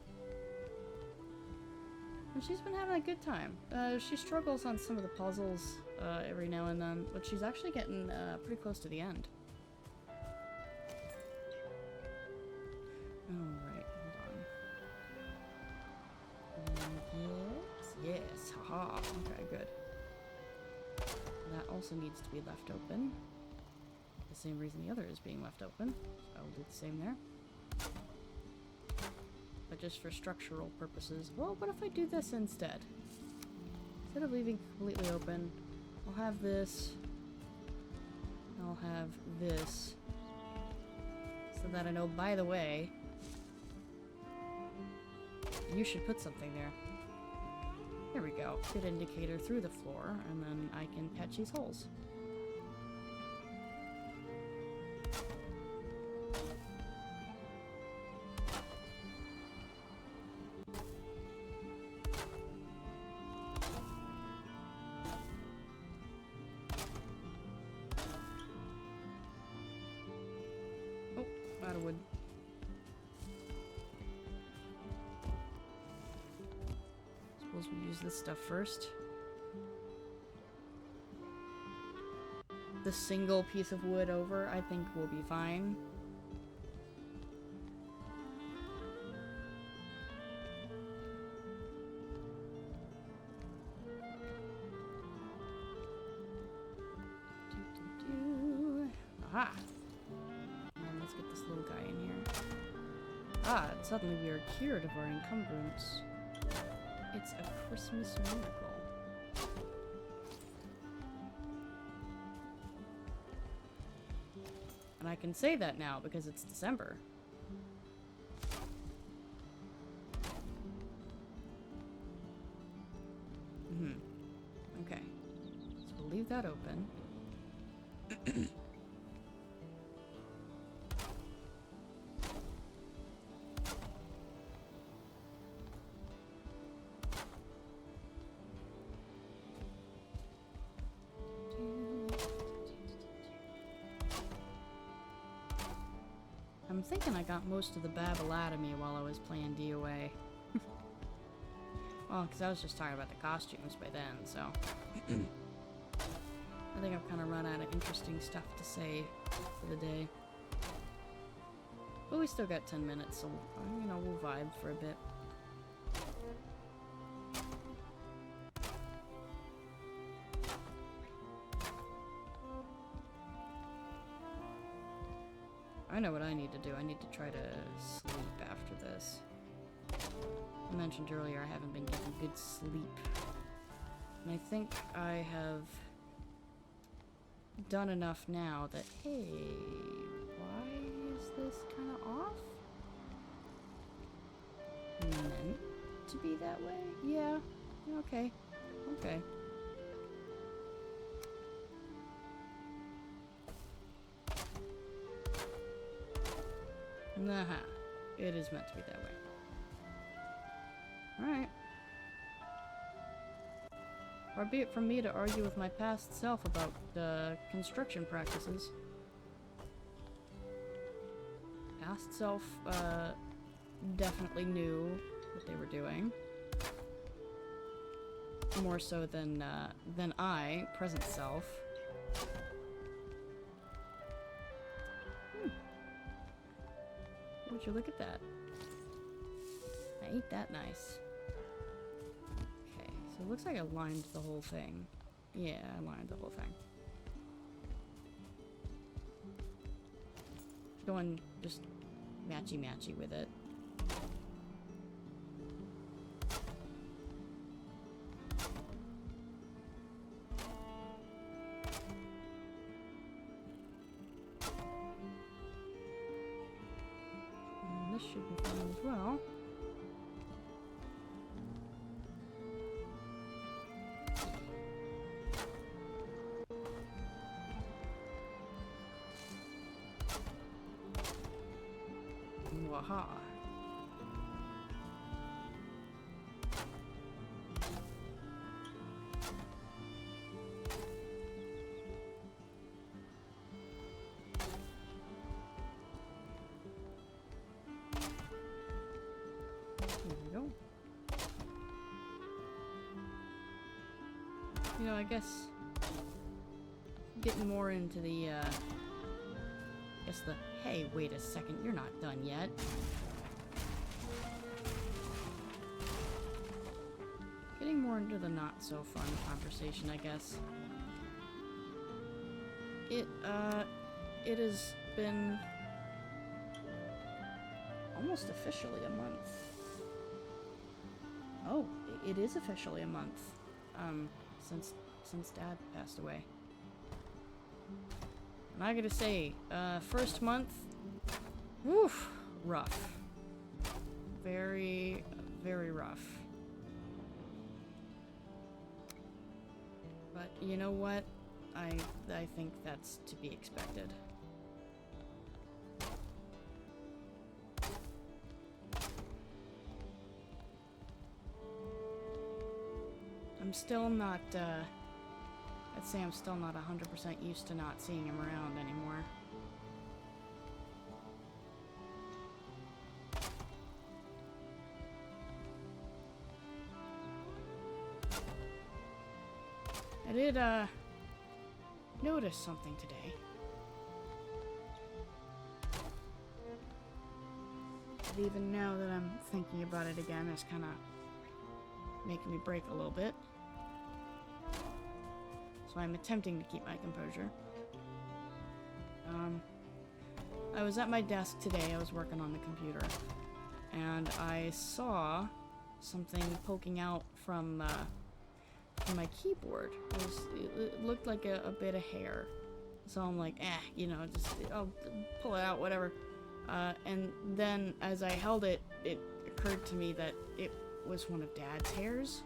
And she's been having a good time. She struggles on some of the puzzles every now and then, but she's actually getting pretty close to the end. Alright, hold on. Yes, haha. Okay, good. That also needs to be left open. The same reason the other is being left open. So I'll do the same there. But just for structural purposes. Well, what if I do this instead? Instead of leaving completely open, I'll have this. I'll have this. So that I know, by the way, you should put something there. There we go. Hit indicator through the floor, and then I can catch these holes. Oh, out of wood. Suppose we use this stuff first. The single piece of wood over, I think, will be fine. Aha! And let's get this little guy in here. Ah, suddenly we are cured of our encumbrance. It's a Christmas miracle. And I can say that now because it's December. Okay. So we'll leave that open. I'm thinking I got most of the babble out of me while I was playing DOA. Well, because I was just talking about the costumes by then, so... I think I've kind of run out of interesting stuff to say for the day. But we still got 10 minutes, so, you know, we'll vibe for a bit. I know what I need to do. I need to try to sleep after this. I mentioned earlier I haven't been getting good sleep. And I think I have done enough now that, hey, why is this kind of off? Meant to be that way? Yeah. Okay. Okay. Nah, it is meant to be that way. Alright. Far be it from me to argue with my past self about construction practices. Past self, definitely knew what they were doing. More so than I, present self. Would you look at that? Ain't that nice? Okay, so it looks like I lined the whole thing. Yeah, I lined the whole thing. Going just matchy-matchy with it. This should be fine as well. Waha. There we go. You know, I guess getting more into the, hey, wait a second, you're not done yet. Getting more into the not so fun conversation, I guess. It has been almost officially a month. Oh, it is officially a month. Since Dad passed away. And I gotta say, first month, woof, rough. Very, very rough. you know what? I think that's to be expected. I'm still not, I'd say I'm still not 100% used to not seeing him around anymore. I did, notice something today. But even now that I'm thinking about it again, it's kind of making me break a little bit. So I'm attempting to keep my composure. I was at my desk today, I was working on the computer, and I saw something poking out from my keyboard. It looked like a bit of hair. So I'm like, you know, just, I'll pull it out, whatever. And then as I held it, it occurred to me that it was one of Dad's hairs.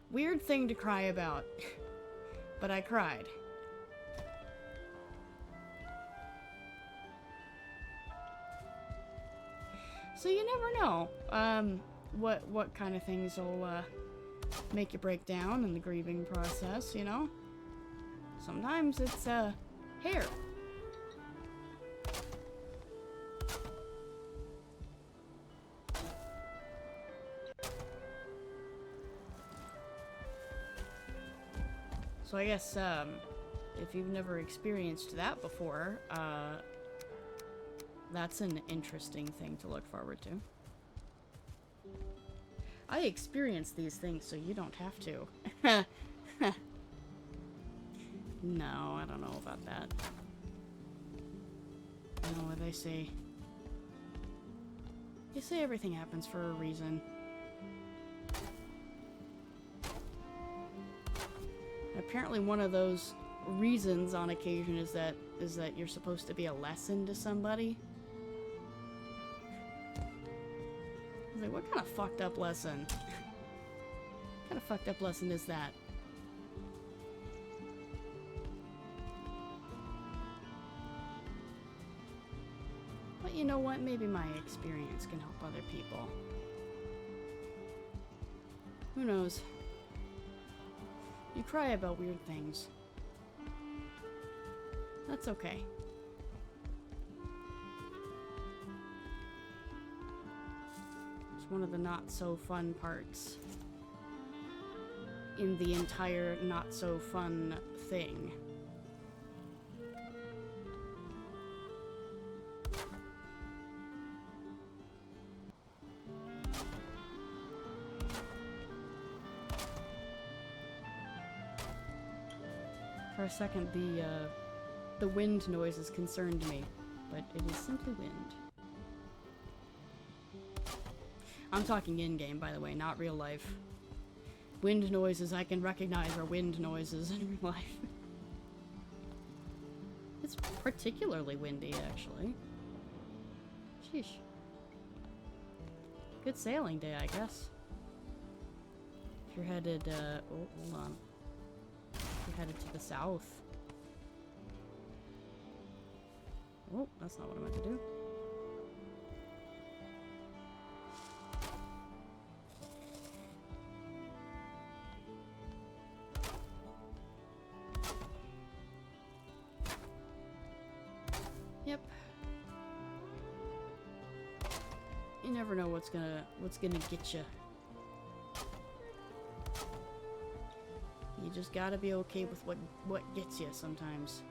Weird thing to cry about, but I cried. So you never know, what kind of things will, make you break down in the grieving process, you know? Sometimes it's, hair. So I guess, if you've never experienced that before, that's an interesting thing to look forward to. I experience these things so you don't have to. No, I don't know about that. You know what they say? They say everything happens for a reason. Apparently one of those reasons on occasion is that you're supposed to be a lesson to somebody. I was like, what kind of fucked up lesson? What kind of fucked up lesson is that? But you know what? Maybe my experience can help other people. Who knows? You cry about weird things. That's okay. It's one of the not so fun parts in the entire not so fun thing. For a second, the wind noises concerned me, but it is simply wind. I'm talking in-game, by the way, not real life. Wind noises I can recognize are wind noises in real life. It's particularly windy, actually. Sheesh. Good sailing day, I guess. If you're headed, oh, hold on. If you're headed to the south. Oh, that's not what I meant to do. Yep. You never know what's gonna get you. You just gotta be okay with what gets you sometimes.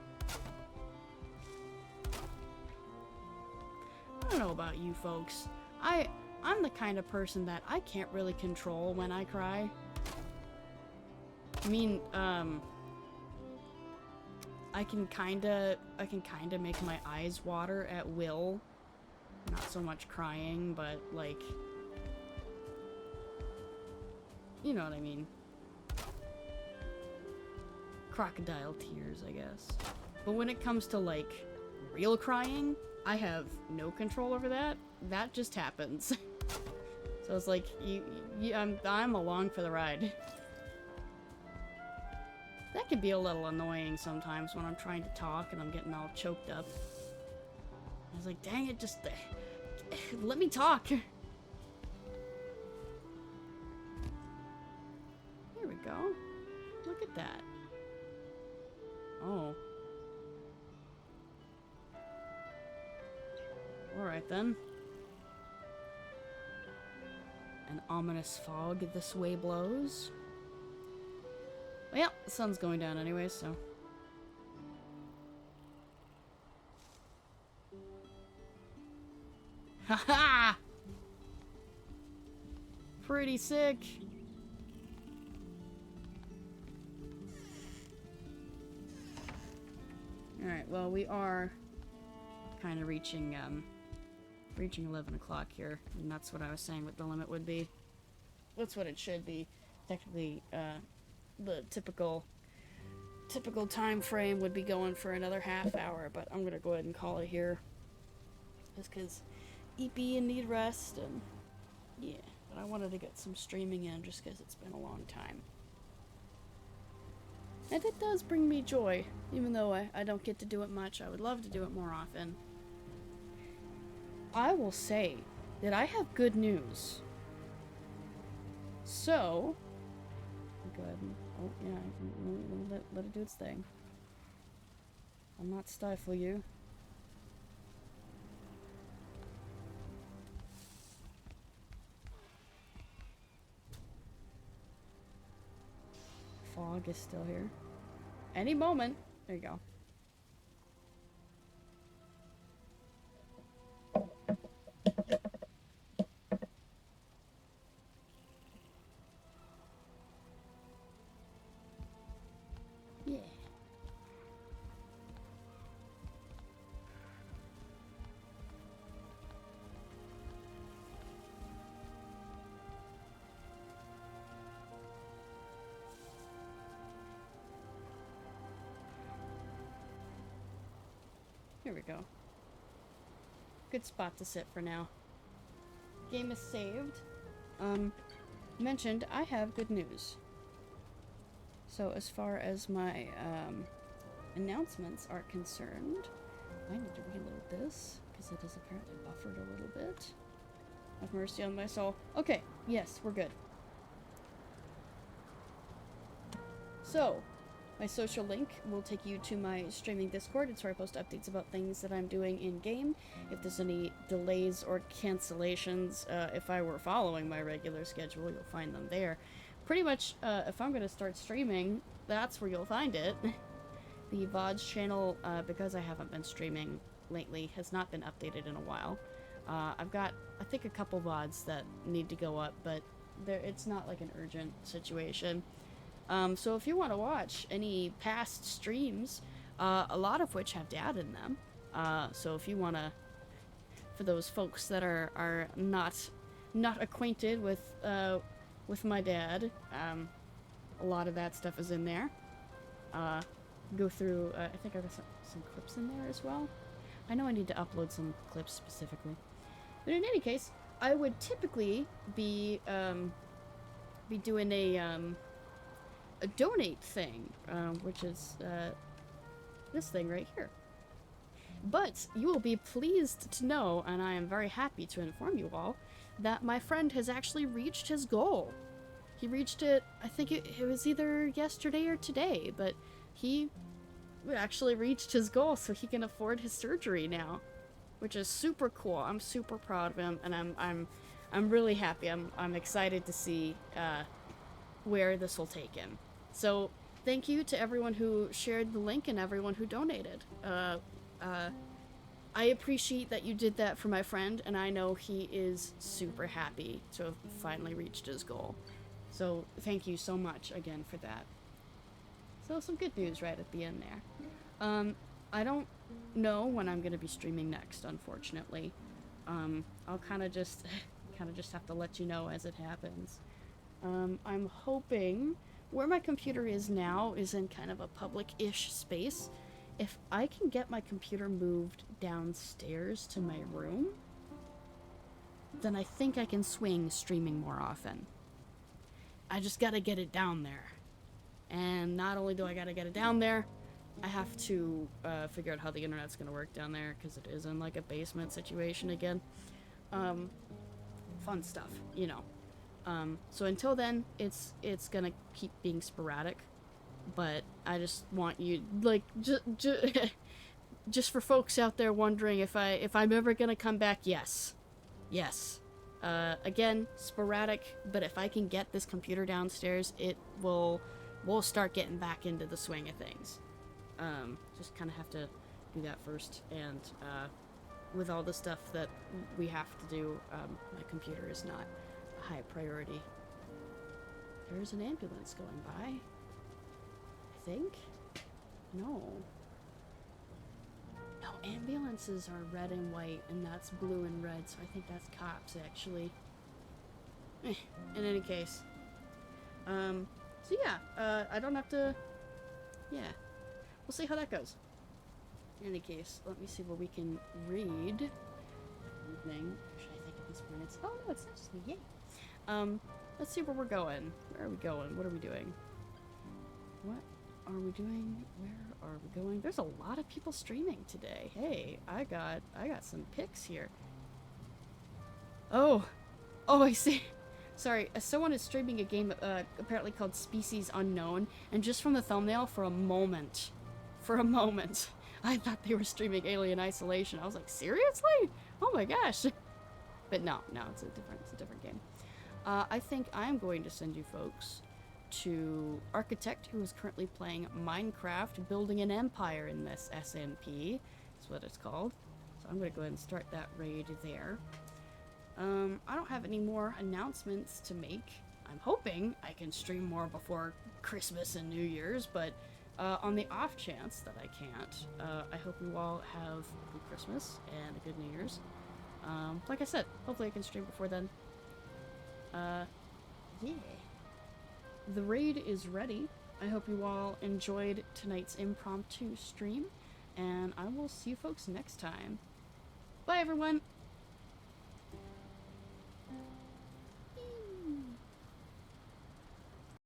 I don't know about you folks. I'm the kind of person that I can't really control when I cry. I mean, I can kinda make my eyes water at will. Not so much crying, but like, you know what I mean. Crocodile tears, I guess. But when it comes to like real crying, I have no control over that. That just happens. So it's like I'm along for the ride. That can be a little annoying sometimes when I'm trying to talk and I'm getting all choked up. I was like, dang it, just let me talk. Here we go. Look at that. Oh. Alright then. An ominous fog this way blows. Well, the sun's going down anyway, so. Haha! Pretty sick. Alright, well, we are kind of reaching 11 o'clock here, and that's what I was saying what the limit would be. That's what it should be. Technically, the typical time frame would be going for another half hour, but I'm gonna go ahead and call it here. Just because EP and need rest, and yeah, but I wanted to get some streaming in just because it's been a long time. And it does bring me joy, even though I don't get to do it much. I would love to do it more often. I will say that I have good news. So, go ahead and, oh yeah, let it do its thing. I'll not stifle you. Fog is still here. Any moment. There you go. Yeah. Here we go. Good spot to sit for now. Game is saved. Mentioned, I have good news. So as far as my announcements are concerned, I need to reload this because it is apparently buffered a little bit. Have mercy on my soul. Okay, yes, we're good. So, my social link will take you to my streaming Discord. It's where I post updates about things that I'm doing in-game. If there's any delays or cancellations, if I were following my regular schedule, you'll find them there. Pretty much, if I'm going to start streaming, that's where you'll find it. The VODs channel, because I haven't been streaming lately, has not been updated in a while. I've got, I think, a couple VODs that need to go up, but it's not like an urgent situation. So if you want to watch any past streams, a lot of which have dad in them, so if you want to, for those folks that are not acquainted with my dad, a lot of that stuff is in there. Go through, I think I've got some clips in there as well. I know I need to upload some clips specifically. But in any case, I would typically be doing a donate thing, which is this thing right here. But you will be pleased to know, and I am very happy to inform you all, that my friend has actually reached his goal. He reached it, I think it was either yesterday or today, but he actually reached his goal so he can afford his surgery now, which is super cool. I'm super proud of him, and I'm really happy. I'm excited to see where this will take him. So thank you to everyone who shared the link and everyone who donated. I appreciate that you did that for my friend, and I know he is super happy to have finally reached his goal. So thank you so much again for that. So some good news right at the end there. I don't know when I'm going to be streaming next, unfortunately. I'll kind of just have to let you know as it happens. I'm hoping where my computer is now is in kind of a public-ish space. If I can get my computer moved downstairs to my room, then I think I can swing streaming more often. I just gotta get it down there. And not only do I gotta get it down there, I have to figure out how the internet's gonna work down there, because it is in like a basement situation again. Fun stuff, you know. So until then, it's gonna keep being sporadic. But I just want you, like, just for folks out there wondering if I'm ever gonna come back, yes. Again, sporadic, but if I can get this computer downstairs, we'll start getting back into the swing of things. Just kind of have to do that first, and with all the stuff that we have to do, my computer is not a high priority. There's an ambulance going by. I think? No, ambulances are red and white, and that's blue and red, so I think that's cops, actually. In any case. So yeah, I don't have to... Yeah. We'll see how that goes. In any case, let me see what we can read. Evening. Should I think at this point it's... Oh no, it's not just me, yay! Let's see where we're going. Where are we going? What are we doing? What are we doing? Where are we going? There's a lot of people streaming today. Hey, I got some pics here. Oh, I see. Sorry, someone is streaming a game apparently called Species Unknown, and just from the thumbnail, for a moment, I thought they were streaming Alien Isolation. I was like, seriously? Oh my gosh. But no, it's a different game. I think I'm going to send you folks to Architect, who is currently playing Minecraft, building an empire in this SNP. That's what it's called. So I'm going to go ahead and start that raid there. I don't have any more announcements to make. I'm hoping I can stream more before Christmas and New Year's, but on the off chance that I can't, I hope you all have a good Christmas and a good New Year's. Like I said, hopefully I can stream before then. Yeah. The raid is ready. I hope you all enjoyed tonight's impromptu stream, and I will see you folks next time. Bye, everyone!